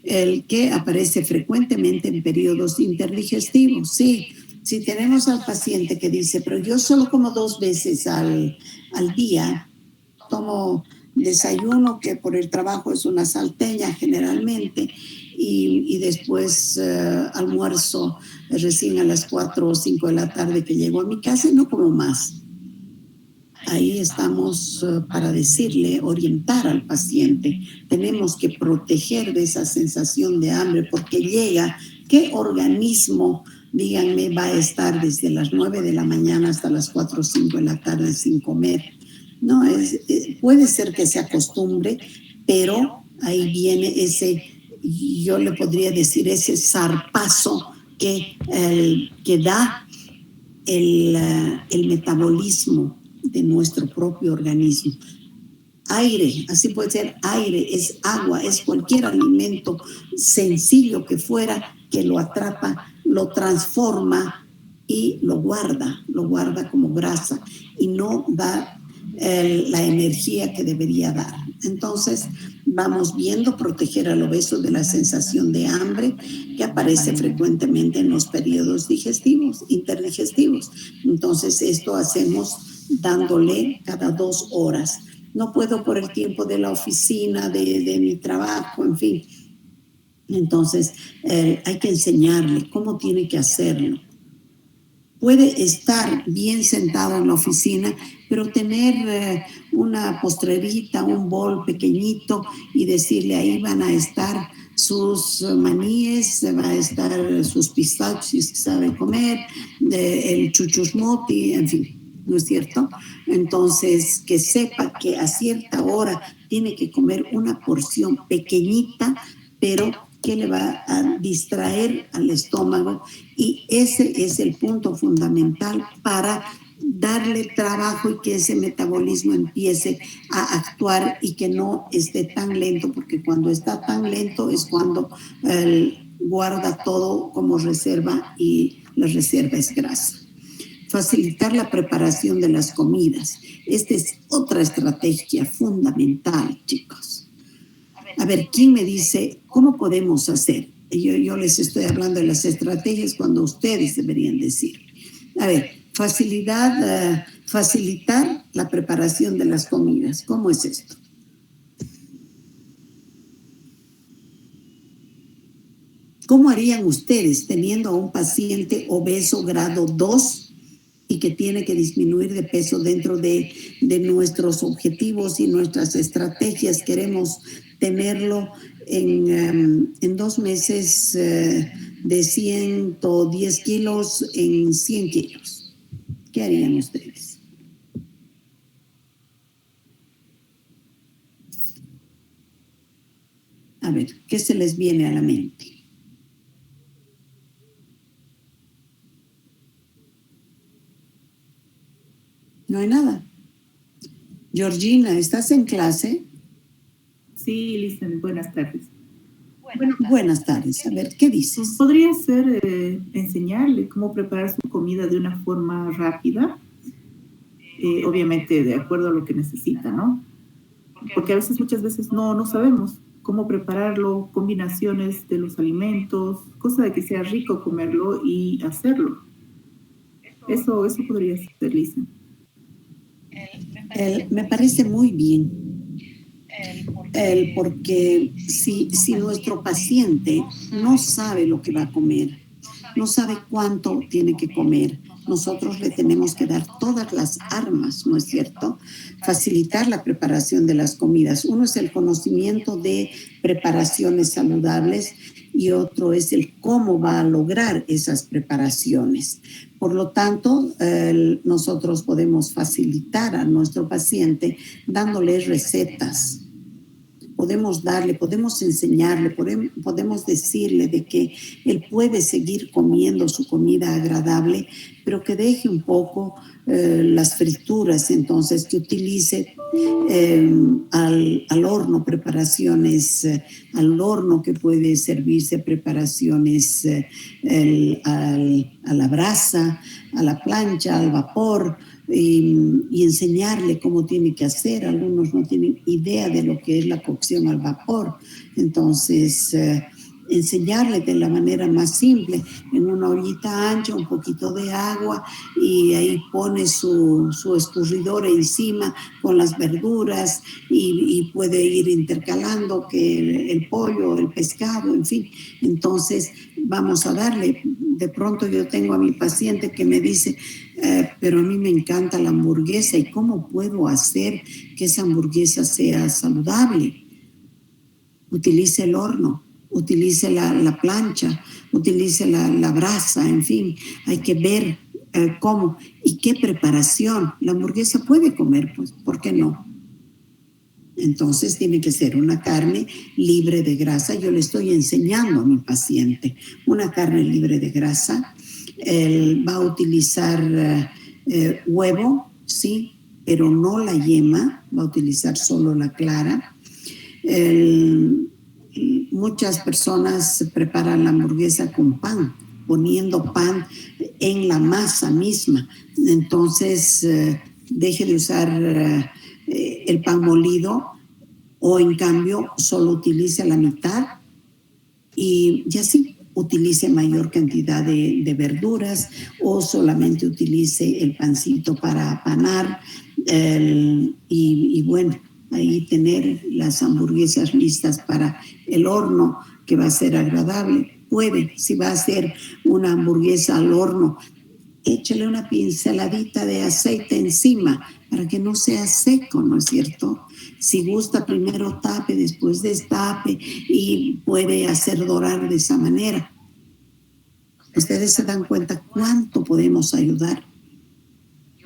El que aparece frecuentemente en periodos interdigestivos. Sí, si tenemos al paciente que dice, pero yo solo como 2 veces al día, tomo desayuno, que por el trabajo es una salteña generalmente, y después almuerzo recién a las 4 o 5 de la tarde que llego a mi casa y no como más. Ahí estamos para decirle, orientar al paciente. Tenemos que proteger de esa sensación de hambre porque llega, ¿qué organismo, díganme, va a estar desde las 9 de la mañana hasta las 4 o 5 de la tarde sin comer? No, puede ser que se acostumbre, pero ahí viene ese, yo le podría decir, ese zarpazo que da el metabolismo de nuestro propio organismo. Aire, así puede ser aire, es agua, es cualquier alimento sencillo que fuera, que lo atrapa, lo transforma y lo guarda como grasa y no da la energía que debería dar. Entonces, vamos viendo proteger al obeso de la sensación de hambre que aparece frecuentemente en los periodos digestivos, interdigestivos. Entonces, esto hacemos dándole cada 2 horas. No puedo por el tiempo de la oficina, de mi trabajo, en fin. Entonces, hay que enseñarle cómo tiene que hacerlo. Puede estar bien sentado en la oficina, pero tener una postrerita, un bol pequeñito y decirle ahí van a estar sus maníes, va a estar sus pistachos que sabe comer, el chuchusmoti, en fin, ¿no es cierto? Entonces, que sepa que a cierta hora tiene que comer una porción pequeñita, pero que le va a distraer al estómago, y ese es el punto fundamental para darle trabajo y que ese metabolismo empiece a actuar y que no esté tan lento, porque cuando está tan lento es cuando guarda todo como reserva y la reserva es grasa. Facilitar la preparación de las comidas. Esta es otra estrategia fundamental, chicos. A ver, ¿quién me dice cómo podemos hacer? Yo les estoy hablando de las estrategias cuando ustedes deberían decir. A ver, facilitar la preparación de las comidas. ¿Cómo es esto? ¿Cómo harían ustedes teniendo a un paciente obeso grado 2 y que tiene que disminuir de peso dentro de nuestros objetivos y nuestras estrategias? Queremos tenerlo en 2 meses de 110 kilos en 100 kilos. ¿Qué harían ustedes? A ver, ¿qué se les viene a la mente? No hay nada. Georgina, ¿estás en clase? Sí, Listen, buenas tardes. Buenas tardes. A ver, ¿qué dices? Podría ser enseñarle cómo preparar su comida de una forma rápida, obviamente de acuerdo a lo que necesita, ¿no? Porque a veces, muchas veces no sabemos cómo prepararlo, combinaciones de los alimentos, cosa de que sea rico comerlo y hacerlo. Eso podría ser, Listen. Me parece muy bien. Porque si nuestro paciente no sabe lo que va a comer, no sabe cuánto tiene que comer, nosotros le tenemos que dar todas las armas, ¿no es cierto? Facilitar la preparación de las comidas. Uno es el conocimiento de preparaciones saludables y otro es el cómo va a lograr esas preparaciones. Por lo tanto, nosotros podemos facilitar a nuestro paciente dándole recetas. Podemos darle, podemos enseñarle, podemos decirle de que él puede seguir comiendo su comida agradable, pero que deje un poco las frituras, entonces que utilice al horno preparaciones, al horno que puede servirse preparaciones a la brasa, a la plancha, al vapor, y enseñarle cómo tiene que hacer. Algunos no tienen idea de lo que es la cocción al vapor, entonces enseñarle de la manera más simple, en una ollita ancha, un poquito de agua y ahí pone su escurridor encima con las verduras y puede ir intercalando que el pollo, el pescado, en fin. Entonces vamos a darle. De pronto yo tengo a mi paciente que me dice, pero a mí me encanta la hamburguesa, ¿y cómo puedo hacer que esa hamburguesa sea saludable? Utilice el horno, utilice la plancha, utilice la brasa, en fin, hay que ver cómo y qué preparación. La hamburguesa puede comer, pues, ¿por qué no? Entonces tiene que ser una carne libre de grasa. Yo le estoy enseñando a mi paciente una carne libre de grasa. Él va a utilizar huevo, sí, pero no la yema, va a utilizar solo la clara. Muchas personas preparan la hamburguesa con pan, poniendo pan en la masa misma. Entonces, deje de usar el pan molido o en cambio solo utilice la mitad y así utilice mayor cantidad de verduras o solamente utilice el pancito para apanar y bueno, ahí tener las hamburguesas listas para el horno que va a ser agradable. Puede, si va a hacer una hamburguesa al horno, échale una pinceladita de aceite encima para que no sea seco, ¿no es cierto? Si gusta, primero tape, después destape y puede hacer dorar de esa manera. Ustedes se dan cuenta cuánto podemos ayudar.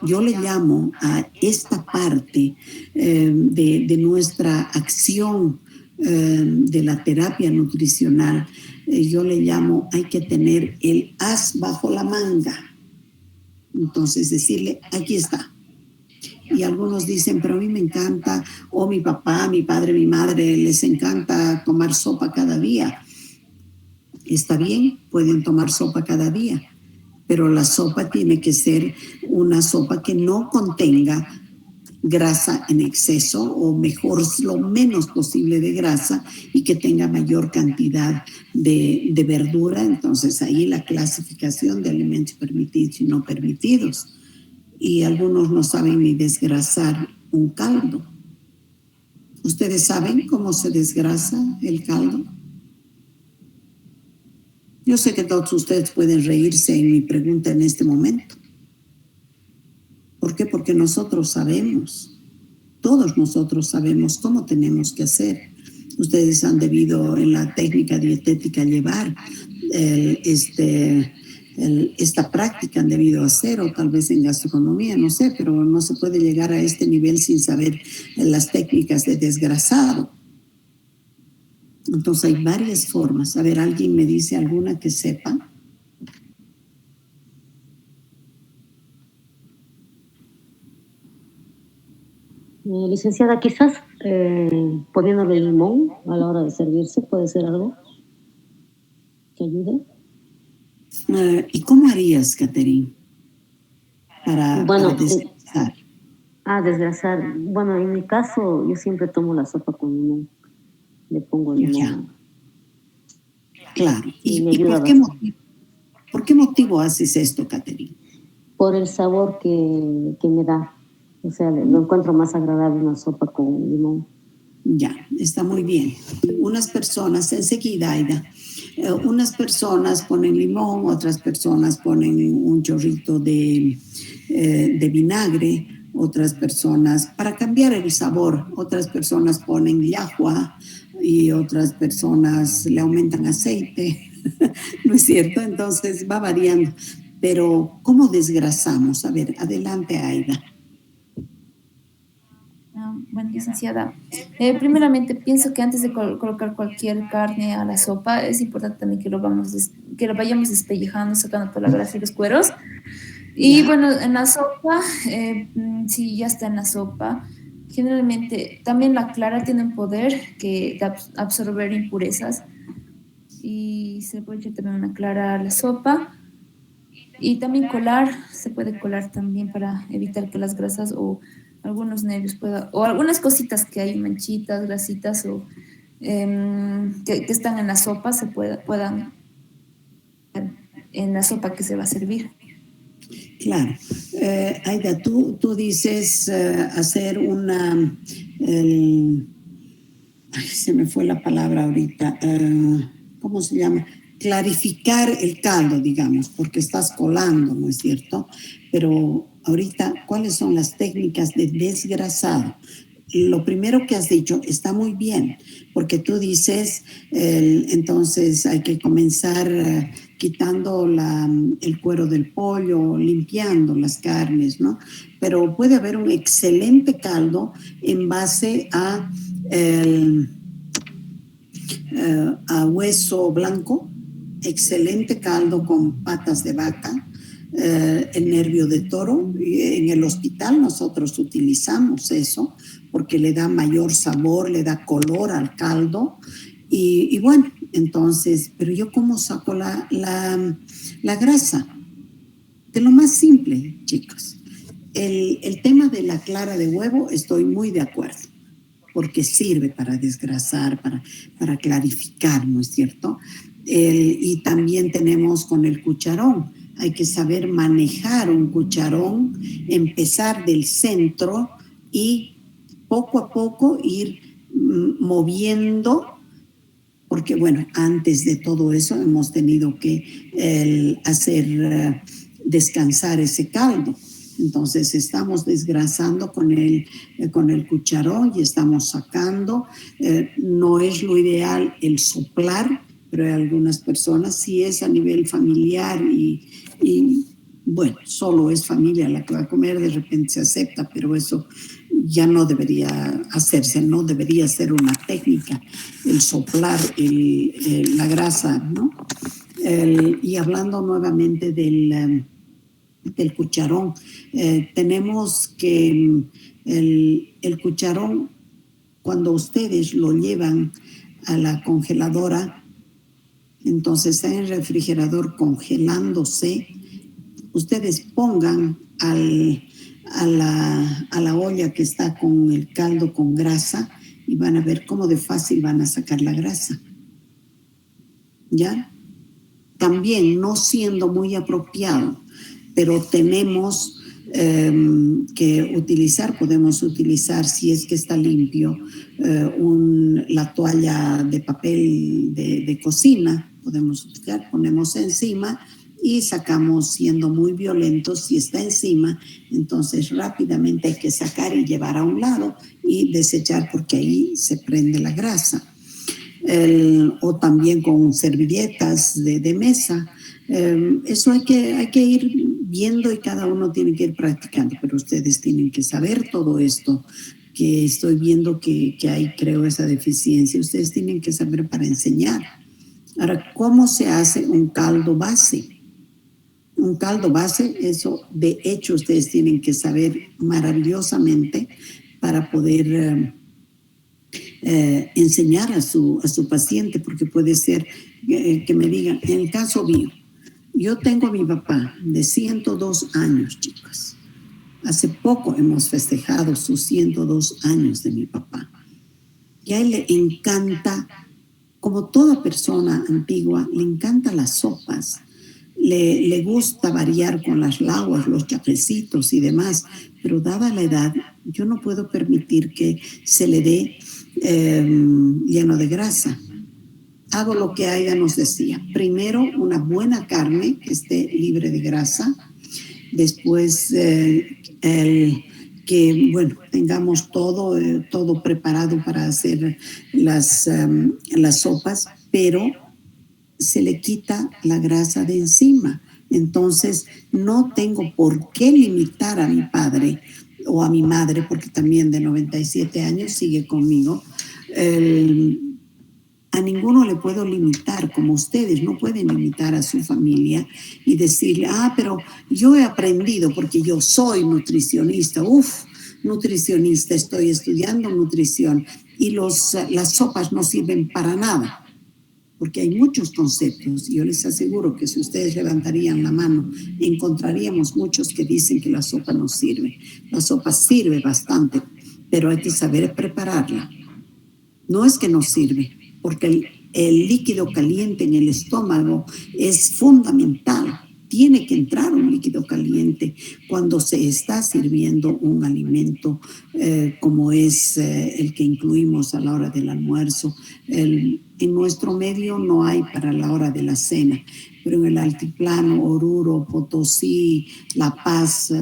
Yo le llamo a esta parte de nuestra acción de la terapia nutricional, yo le llamo, hay que tener el as bajo la manga. Entonces decirle, aquí está. Y algunos dicen, pero a mí me encanta, o mi papá, mi padre, mi madre, les encanta tomar sopa cada día. Está bien, pueden tomar sopa cada día, pero la sopa tiene que ser una sopa que no contenga grasa en exceso, o mejor, lo menos posible de grasa, y que tenga mayor cantidad de verdura. Entonces ahí la clasificación de alimentos permitidos y no permitidos. Y algunos no saben ni desgrasar un caldo. ¿Ustedes saben cómo se desgrasa el caldo? Yo sé que todos ustedes pueden reírse en mi pregunta en este momento. ¿Por qué? Porque nosotros sabemos, todos nosotros sabemos cómo tenemos que hacer. Ustedes han debido en la técnica dietética llevar esta práctica, han debido hacer, o tal vez en gastronomía, no sé, pero no se puede llegar a este nivel sin saber las técnicas de desgrasado. Entonces hay varias formas. A ver, ¿alguien me dice alguna que sepa? Licenciada, quizás poniéndole limón a la hora de servirse, ¿puede ser algo que ayude? ¿Y cómo harías, Catherine, para desgrasar? Desgrasar. Bueno, en mi caso, yo siempre tomo la sopa con limón. Le pongo limón. Ya. Claro. ¿Y por qué motivo haces esto, Catherine? Por el sabor que me da. O sea, lo encuentro más agradable una sopa con limón. Ya, está muy bien. Unas personas enseguida, Aida, Unas personas ponen limón, otras personas ponen un chorrito de vinagre, otras personas, para cambiar el sabor, otras personas ponen llajua y otras personas le aumentan aceite, ¿no es cierto? Entonces va variando. Pero, ¿cómo desgrasamos? A ver, adelante, Aida. Bueno, licenciada, primeramente pienso que antes de colocar cualquier carne a la sopa es importante también que que lo vayamos despellejando, sacando toda la grasa y los cueros. Y bueno, en la sopa, si ya está en la sopa, generalmente también la clara tiene un poder de absorber impurezas y se puede echar también una clara a la sopa. Y también se puede colar también para evitar que las grasas o algunos nervios o algunas cositas que hay, manchitas, grasitas o que están en la sopa puedan en la sopa que se va a servir. Claro. Aida, tú dices hacer se me fue la palabra ahorita, ¿cómo se llama? Clarificar el caldo, digamos, porque estás colando, ¿no es cierto? Pero ahorita, ¿cuáles son las técnicas de desgrasado? Lo primero que has dicho está muy bien, porque tú dices, entonces hay que comenzar quitando el cuero del pollo, limpiando las carnes, ¿no? Pero puede haber un excelente caldo en base a hueso blanco, excelente caldo con patas de vaca, el nervio de toro. En el hospital nosotros utilizamos eso porque le da mayor sabor, le da color al caldo y bueno, entonces, pero yo ¿cómo saco la grasa? De lo más simple, chicos. El tema de la clara de huevo estoy muy de acuerdo, porque sirve para desgrasar, para clarificar, ¿no es cierto? Y también tenemos con el cucharón. Hay que saber manejar un cucharón, empezar del centro y poco a poco ir moviendo, porque bueno, antes de todo eso hemos tenido que hacer descansar ese caldo. Entonces estamos desgrasando con el cucharón y estamos sacando. No es lo ideal el soplar, pero hay algunas personas, si es a nivel familiar y bueno, solo es familia la que va a comer, de repente se acepta, pero eso ya no debería hacerse, no debería ser una técnica, el soplar la grasa, ¿no? Y hablando nuevamente del cucharón, tenemos que el cucharón, cuando ustedes lo llevan a la congeladora, entonces está en el refrigerador congelándose, ustedes pongan a la olla que está con el caldo con grasa y van a ver cómo de fácil van a sacar la grasa. ¿Ya? También no siendo muy apropiado, pero tenemos que podemos utilizar, si es que está limpio, la toalla de papel de cocina, podemos utilizar, ponemos encima y sacamos siendo muy violentos. Si está encima, entonces rápidamente hay que sacar y llevar a un lado y desechar, porque ahí se prende la grasa. O también con servilletas de mesa. Eso hay que ir viendo y cada uno tiene que ir practicando, pero ustedes tienen que saber todo esto que estoy viendo que hay, creo, esa deficiencia. Ustedes tienen que saber para enseñar. Ahora, ¿cómo se hace un caldo base? Un caldo base, eso de hecho ustedes tienen que saber maravillosamente para poder enseñar a su paciente, porque puede ser que me digan, en el caso mío, yo tengo a mi papá de 102 años, chicos. Hace poco hemos festejado sus 102 años de mi papá. Y a él le encanta, como toda persona antigua, le encantan las sopas. Le gusta variar con las laguas, los chapecitos y demás, pero dada la edad, yo no puedo permitir que se le dé lleno de grasa. hago lo que Aida nos decía. Primero, una buena carne que esté libre de grasa. Después, que, bueno, tengamos todo preparado para hacer las sopas, pero se le quita la grasa de encima. Entonces, no tengo por qué limitar a mi padre o a mi madre, porque también de 97 años sigue conmigo. A ninguno le puedo limitar, como ustedes no pueden limitar a su familia y decirle, pero yo he aprendido porque yo soy nutricionista, nutricionista, estoy estudiando nutrición y las sopas no sirven para nada, porque hay muchos conceptos. Yo les aseguro que si ustedes levantarían la mano, encontraríamos muchos que dicen que la sopa no sirve. La sopa sirve bastante, pero hay que saber prepararla. No es que no sirve, porque el líquido caliente en el estómago es fundamental. Tiene que entrar un líquido caliente cuando se está sirviendo un alimento como es el que incluimos a la hora del almuerzo. En nuestro medio no hay para la hora de la cena, pero en el altiplano, Oruro, Potosí, La Paz,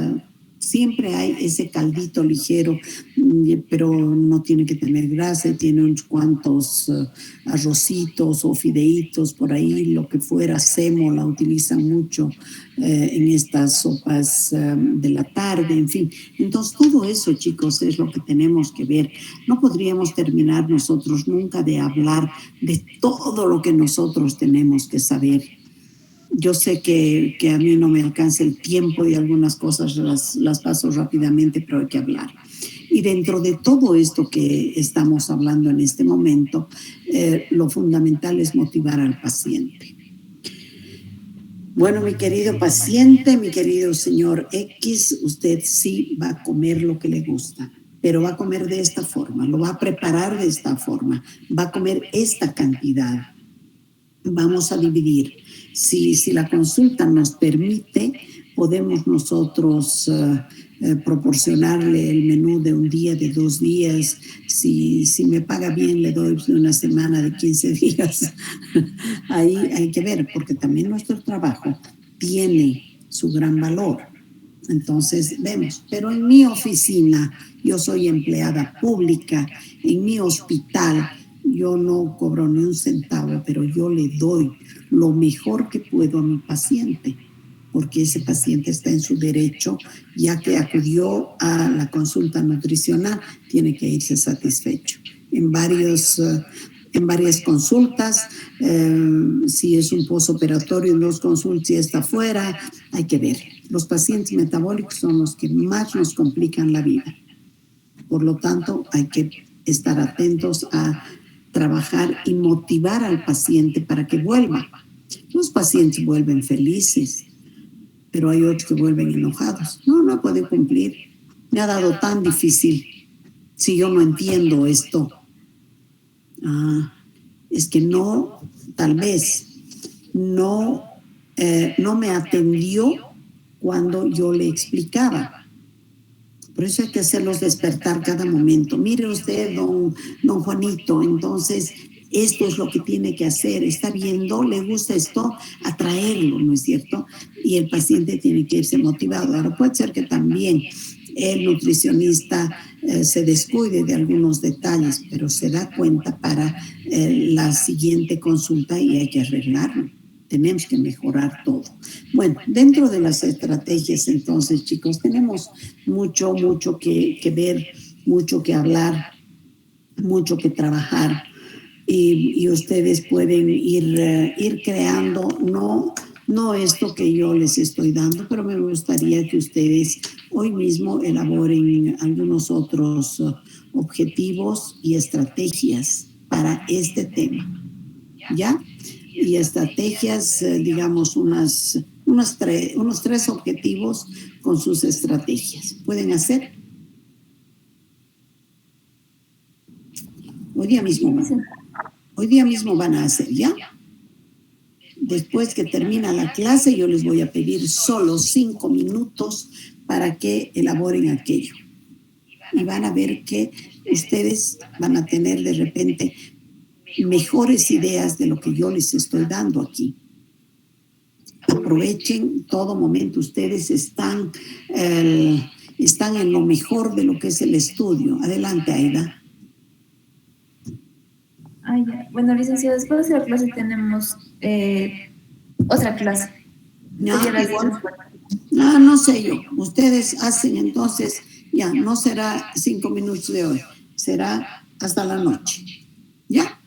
siempre hay ese caldito ligero, pero no tiene que tener grasa, tiene unos cuantos arrocitos o fideitos por ahí, lo que fuera. Sémola utilizan mucho en estas sopas de la tarde, en fin. Entonces, todo eso, chicos, es lo que tenemos que ver. No podríamos terminar nosotros nunca de hablar de todo lo que nosotros tenemos que saber. Yo sé que a mí no me alcanza el tiempo y algunas cosas las paso rápidamente, pero hay que hablar. Y dentro de todo esto que estamos hablando en este momento, lo fundamental es motivar al paciente. Bueno, mi querido paciente, mi querido señor X, usted sí va a comer lo que le gusta, pero va a comer de esta forma, lo va a preparar de esta forma, va a comer esta cantidad. Vamos a dividir. Si la consulta nos permite, podemos nosotros proporcionarle el menú de un día, de 2 días. Si me paga bien, le doy de una semana, de 15 días. Ahí hay que ver, porque también nuestro trabajo tiene su gran valor. Entonces, vemos. Pero en mi oficina, yo soy empleada pública, en mi hospital, yo no cobro ni un centavo, pero yo le doy lo mejor que puedo a mi paciente, porque ese paciente está en su derecho, ya que acudió a la consulta nutricional, tiene que irse satisfecho. En varias consultas, si es un postoperatorio, en 2 consultas, si está fuera, hay que ver. Los pacientes metabólicos son los que más nos complican la vida. Por lo tanto, hay que estar atentos a trabajar y motivar al paciente para que vuelva. Los pacientes vuelven felices, pero hay otros que vuelven enojados. No puede cumplir. Me ha dado tan difícil. Si yo no entiendo esto, es que no, tal vez, no me atendió cuando yo le explicaba. Por eso hay que hacerlos despertar cada momento. Mire usted, don Juanito, entonces esto es lo que tiene que hacer. Está viendo, le gusta esto, atraerlo, ¿no es cierto? Y el paciente tiene que irse motivado. Ahora puede ser que también el nutricionista se descuide de algunos detalles, pero se da cuenta para la siguiente consulta y hay que arreglarlo. Tenemos que mejorar todo. Bueno, dentro de las estrategias, entonces, chicos, tenemos mucho que ver, mucho que hablar, mucho que trabajar y ustedes pueden ir creando, no esto que yo les estoy dando, pero me gustaría que ustedes hoy mismo elaboren algunos otros objetivos y estrategias para este tema, ¿ya? Y estrategias, digamos, unos 3 objetivos con sus estrategias. ¿Pueden hacer? Hoy día mismo van a hacer, ¿ya? Después que termina la clase, yo les voy a pedir solo 5 minutos para que elaboren aquello. Y van a ver que ustedes van a tener de repente mejores ideas de lo que yo les estoy dando aquí. Aprovechen todo momento. Ustedes están en lo mejor de lo que es el estudio. Adelante, Aida. Bueno, licenciada, después de la clase tenemos otra clase. No sé yo. Ustedes hacen entonces, ya, no será 5 minutos de hoy, será hasta la noche. ¿Ya?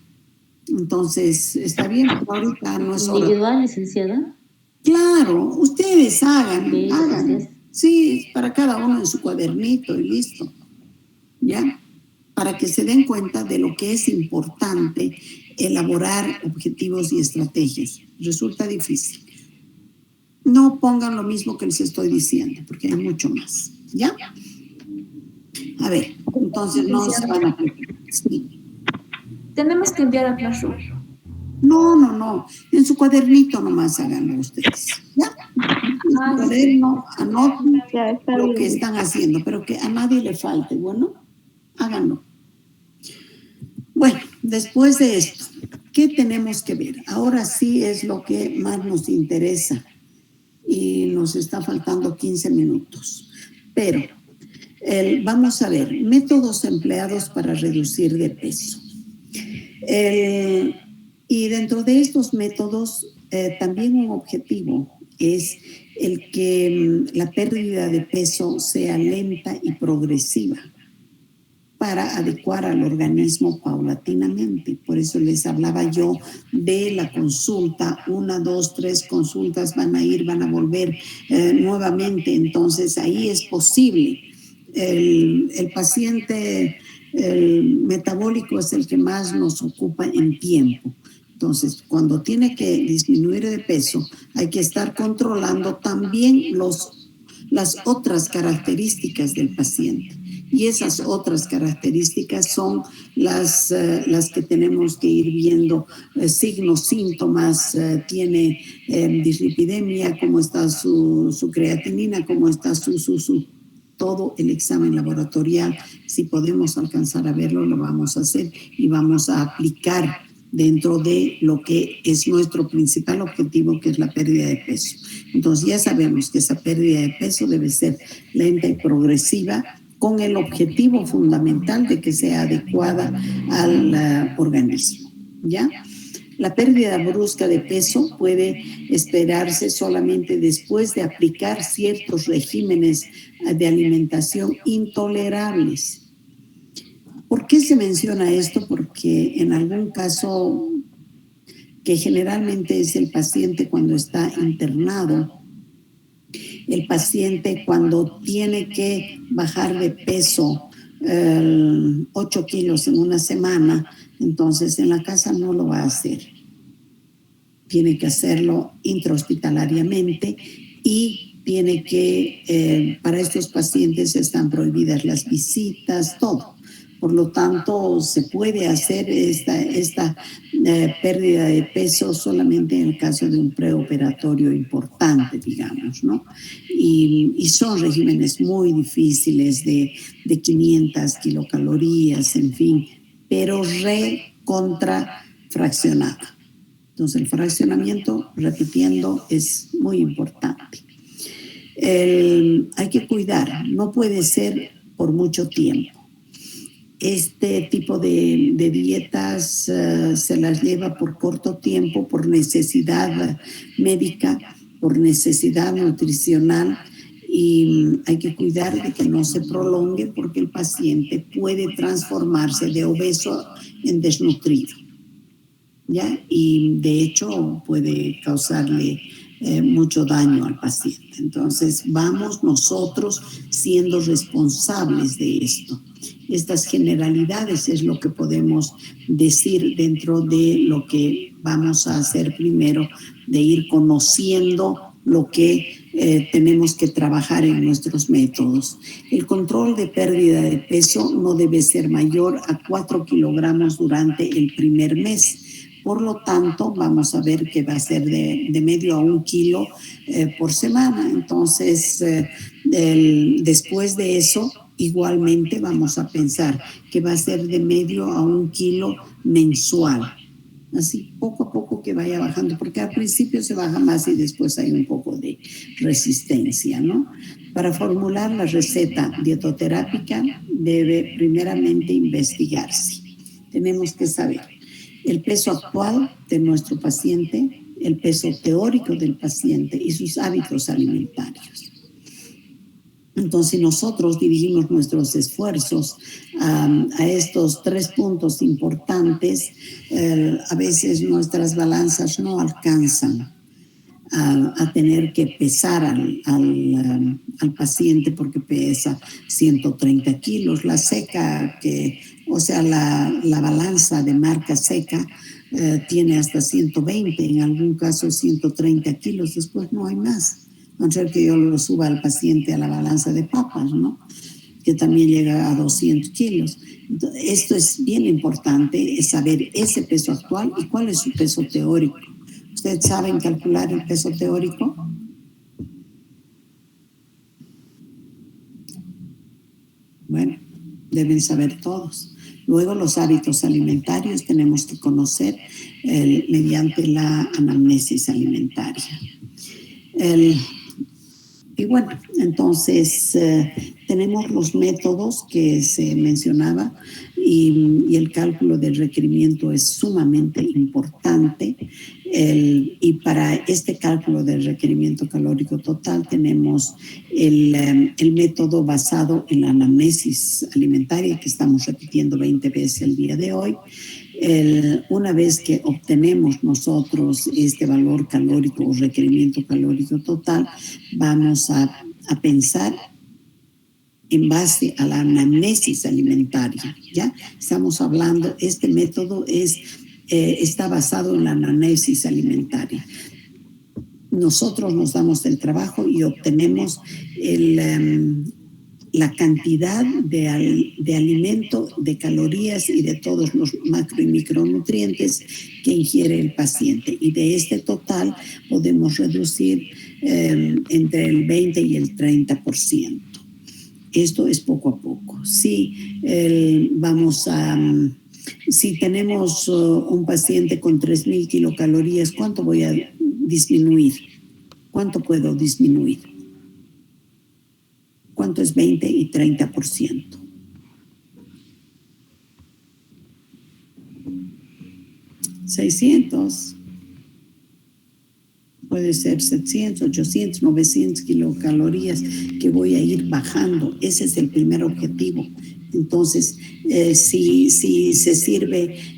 Entonces, está bien, ahorita no es hora. ¿Individual, licenciada? Claro, ustedes hagan. Gracias. Sí, para cada uno en su cuadernito y listo. ¿Ya? Para que se den cuenta de lo que es importante elaborar objetivos y estrategias. Resulta difícil. No pongan lo mismo que les estoy diciendo, porque hay mucho más. ¿Ya? A ver, entonces no se van a preocupar. Sí. Tenemos que enviar a Classroom. No. En su cuadernito nomás háganlo ustedes. ¿Ya? En su cuaderno anoten lo que están haciendo, pero que a nadie le falte. Bueno, háganlo. Bueno, después de esto, ¿qué tenemos que ver? Ahora sí es lo que más nos interesa y nos está faltando 15 minutos. Pero vamos a ver, métodos empleados para reducir de peso. Y dentro de estos métodos, también un objetivo es el que la pérdida de peso sea lenta y progresiva para adecuar al organismo paulatinamente. Por eso les hablaba yo de la consulta, 1, 2, 3 consultas van a volver nuevamente. Entonces ahí es posible. El paciente metabólico es el que más nos ocupa en tiempo. Entonces, cuando tiene que disminuir de peso, hay que estar controlando también las otras características del paciente. Y esas otras características son las que tenemos que ir viendo, signos, síntomas, tiene dislipidemia, cómo está su creatinina, cómo está todo el examen laboratorial. Si podemos alcanzar a verlo, lo vamos a hacer y vamos a aplicar dentro de lo que es nuestro principal objetivo, que es la pérdida de peso. Entonces ya sabemos que esa pérdida de peso debe ser lenta y progresiva, con el objetivo fundamental de que sea adecuada al organismo, ¿ya? La pérdida brusca de peso puede esperarse solamente después de aplicar ciertos regímenes de alimentación intolerables. ¿Por qué se menciona esto? Porque en algún caso, que generalmente es el paciente cuando está internado, el paciente cuando tiene que bajar de peso 8 kilos en una semana, entonces en la casa no lo va a hacer. Tiene que hacerlo intrahospitalariamente y tiene que, para estos pacientes están prohibidas las visitas, todo. Por lo tanto, se puede hacer esta pérdida de peso solamente en el caso de un preoperatorio importante, digamos, ¿no? Y son regímenes muy difíciles de 500 kilocalorías, en fin, pero contrafraccionada. Entonces, el fraccionamiento, repitiendo, es muy importante. Hay que cuidar, no puede ser por mucho tiempo. Este tipo de dietas se las lleva por corto tiempo, por necesidad médica, por necesidad nutricional, y hay que cuidar de que no se prolongue porque el paciente puede transformarse de obeso en desnutrido, ¿ya? Y de hecho puede causarle mucho daño al paciente. Entonces vamos nosotros siendo responsables de esto. Estas generalidades es lo que podemos decir dentro de lo que vamos a hacer primero, de ir conociendo lo que tenemos que trabajar en nuestros métodos. El control de pérdida de peso no debe ser mayor a 4 kilogramos durante el primer mes. Por lo tanto, vamos a ver que va a ser de medio a 1 kilo por semana. Entonces, después de eso, igualmente vamos a pensar que va a ser de medio a 1 kilo mensual. así poco a poco que vaya bajando, porque al principio se baja más y después hay un poco de resistencia, ¿no? Para formular la receta dietoterápica debe primeramente investigarse. Tenemos que saber el peso actual de nuestro paciente, el peso teórico del paciente y sus hábitos alimentarios. Entonces nosotros dirigimos nuestros esfuerzos a estos 3 puntos importantes. A veces nuestras balanzas no alcanzan a tener que pesar al paciente porque pesa 130 kilos. La seca, la balanza de marca seca tiene hasta 120, en algún caso 130 kilos, después no hay más. A no ser que yo lo suba al paciente a la balanza de papas, ¿no? Que también llega a 200 kilos. Entonces, esto es bien importante, es saber ese peso actual y cuál es su peso teórico. ¿Ustedes saben calcular el peso teórico? Bueno, deben saber todos. Luego los hábitos alimentarios tenemos que conocer mediante la anamnesis alimentaria. Y bueno, entonces tenemos los métodos que se mencionaba y el cálculo del requerimiento es sumamente importante. Y para este cálculo del requerimiento calórico total tenemos el método basado en la anamnesis alimentaria que estamos repitiendo 20 veces el día de hoy. Una vez que obtenemos nosotros este valor calórico o requerimiento calórico total, vamos a pensar en base a la anamnesis alimentaria, ¿ya? Estamos hablando, este método está basado en la anamnesis alimentaria. Nosotros nos damos el trabajo y obtenemos la cantidad de alimento, de calorías y de todos los macro y micronutrientes que ingiere el paciente. Y de este total podemos reducir entre el 20 y el 30%. Esto es poco a poco. Si tenemos un paciente con 3.000 kilocalorías, ¿cuánto voy a disminuir? ¿Cuánto puedo disminuir? ¿Cuánto es 20 y 30%? ¿600? Puede ser 700, 800, 900 kilocalorías que voy a ir bajando. Ese es el primer objetivo. Entonces, si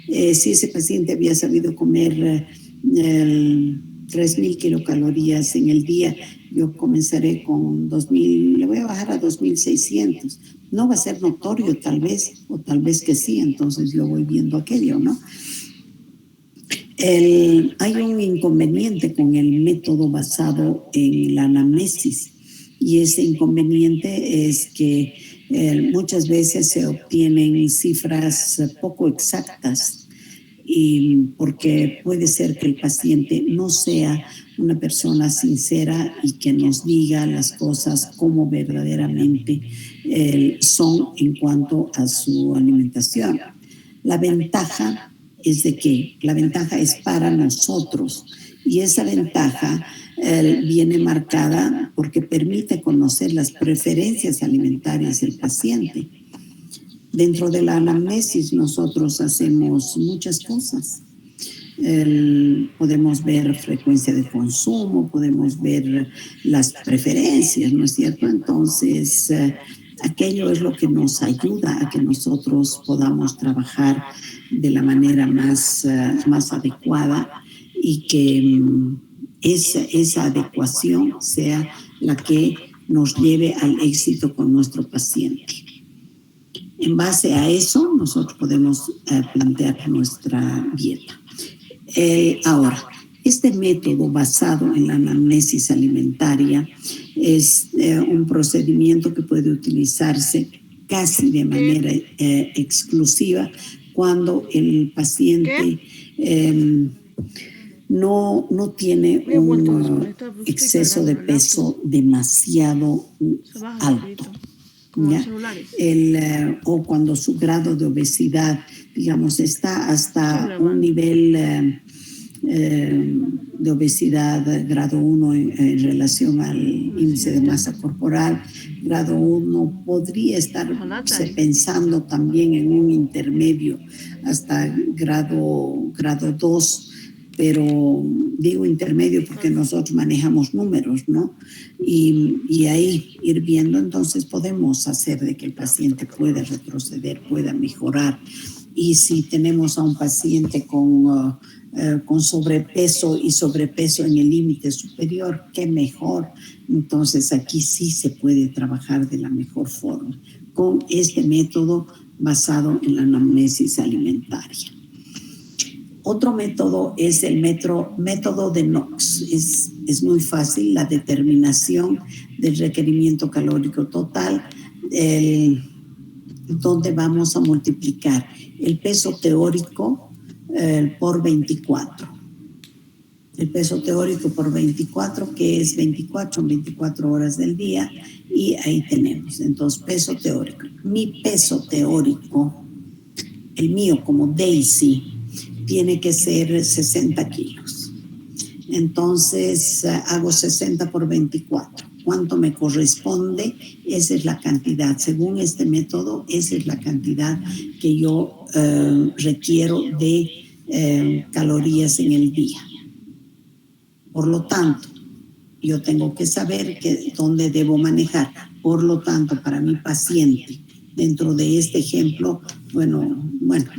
ese paciente había sabido comer 3.000 kilocalorías en el día, yo comenzaré con 2.000, le voy a bajar a 2.600. No va a ser notorio tal vez, o tal vez que sí, entonces yo voy viendo aquello, ¿no? Hay un inconveniente con el método basado en la anamnesis, y ese inconveniente es que muchas veces se obtienen cifras poco exactas, y porque puede ser que el paciente no sea una persona sincera y que nos diga las cosas como verdaderamente son en cuanto a su alimentación. La ventaja es de que la ventaja es para nosotros, y esa ventaja viene marcada porque permite conocer las preferencias alimentarias del paciente. Dentro de la anamnesis nosotros hacemos muchas cosas. Podemos ver frecuencia de consumo, podemos ver las preferencias, ¿no es cierto? Entonces, aquello es lo que nos ayuda a que nosotros podamos trabajar de la manera más adecuada, y que esa adecuación sea la que nos lleve al éxito con nuestro paciente. En base a eso, nosotros podemos plantear nuestra dieta. Ahora, este método basado en la anamnesis alimentaria es un procedimiento que puede utilizarse casi de manera exclusiva cuando el paciente no tiene un exceso de peso demasiado alto, ¿ya? O cuando su grado de obesidad digamos, está hasta un nivel de obesidad grado 1 en relación al índice de masa corporal. Grado 1 podría estarse pensando también en un intermedio hasta grado 2, pero digo intermedio porque nosotros manejamos números, ¿no? Y ahí ir viendo, entonces podemos hacer de que el paciente pueda retroceder, pueda mejorar. Y si tenemos a un paciente con sobrepeso y sobrepeso en el límite superior, qué mejor. Entonces aquí sí se puede trabajar de la mejor forma con este método basado en la anamnesis alimentaria. Otro método es el método de Knox. Es muy fácil la determinación del requerimiento calórico total, donde vamos a multiplicar el peso teórico por 24. El peso teórico por 24, que es 24 horas del día, y ahí tenemos. Entonces, peso teórico. Mi peso teórico, el mío como Daisy, tiene que ser 60 kilos. Entonces, hago 60 por 24. ¿Cuánto me corresponde? Esa es la cantidad. Según este método, esa es la cantidad que yo requiero de calorías en el día. Por lo tanto, yo tengo que saber dónde debo manejar. Por lo tanto, para mi paciente, dentro de este ejemplo, bueno,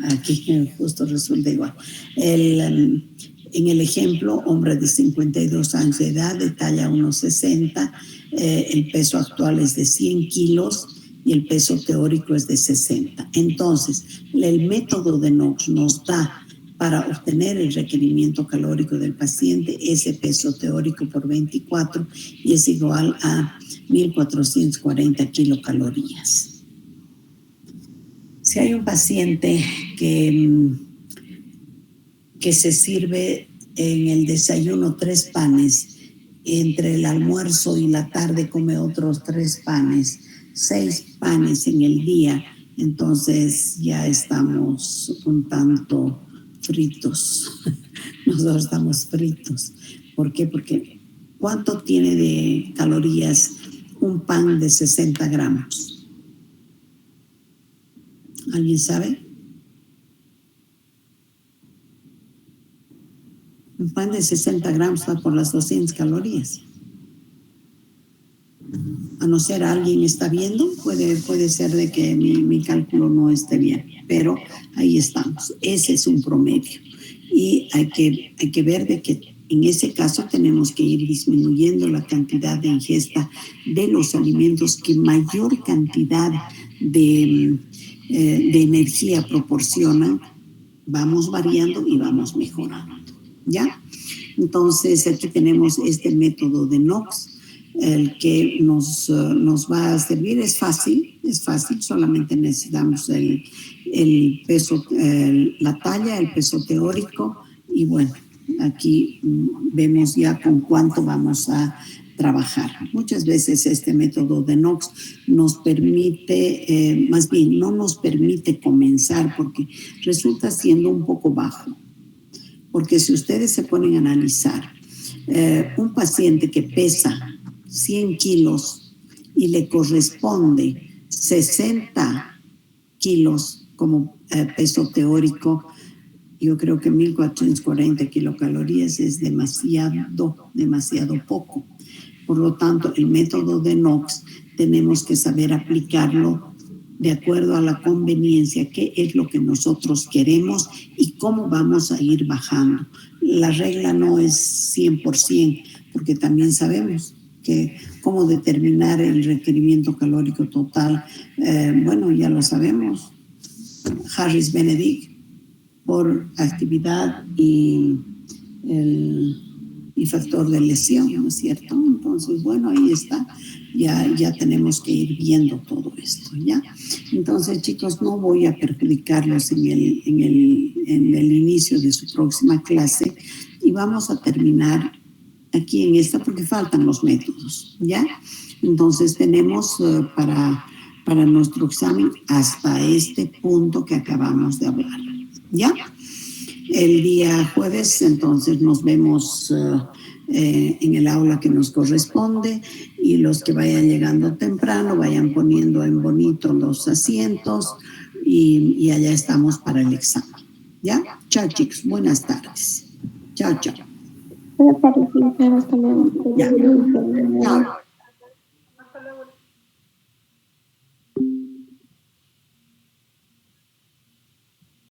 aquí justo resulta igual. En el ejemplo, hombre de 52 años de edad, de talla 1,60, el peso actual es de 100 kilos y el peso teórico es de 60. Entonces, el método de Knox nos da para obtener el requerimiento calórico del paciente ese peso teórico por 24 y es igual a 1.440 kilocalorías. Si hay un paciente que se sirve en el desayuno 3 panes, entre el almuerzo y la tarde come otros 3 panes, 6 panes en el día, entonces ya estamos un tanto fritos. Nosotros estamos fritos. ¿Por qué? Porque ¿cuánto tiene de calorías un pan de 60 gramos? ¿Alguien sabe? Un pan de 60 gramos va por las 200 calorías. A no ser alguien está viendo, puede ser de que mi cálculo no esté bien, pero ahí estamos. Ese es un promedio. Y hay que ver de que en ese caso tenemos que ir disminuyendo la cantidad de ingesta de los alimentos que mayor cantidad de energía proporcionan. Vamos variando y vamos mejorando. ¿Ya? Entonces aquí tenemos este método de Knox, el que nos va a servir. Es fácil, solamente necesitamos el peso, la talla, el peso teórico y bueno, aquí vemos ya con cuánto vamos a trabajar. Muchas veces este método de Knox nos permite, más bien no nos permite comenzar porque resulta siendo un poco bajo. Porque si ustedes se ponen a analizar, un paciente que pesa 100 kilos y le corresponde 60 kilos como peso teórico, yo creo que 1.440 kilocalorías es demasiado poco. Por lo tanto, el método de Knox tenemos que saber aplicarlo de acuerdo a la conveniencia, qué es lo que nosotros queremos y cómo vamos a ir bajando. La regla no es 100%, porque también sabemos que cómo determinar el requerimiento calórico total, bueno, ya lo sabemos. Harris Benedict, por actividad y factor de lesión, ¿no es cierto? Entonces, bueno, ahí está. Ya tenemos que ir viendo todo esto, ¿ya? Entonces, chicos, no voy a perjudicarlos en el inicio de su próxima clase y vamos a terminar aquí en esta porque faltan los métodos, ¿ya? Entonces, tenemos para para nuestro examen hasta este punto que acabamos de hablar. ¿Ya? El día jueves, entonces, nos vemos en el aula que nos corresponde, y los que vayan llegando temprano vayan poniendo en bonito los asientos y allá estamos para el examen. ¿Ya? Chao, chicos. Buenas tardes. Chao, chao. Buenas tardes, hasta luego. Ya. Chao.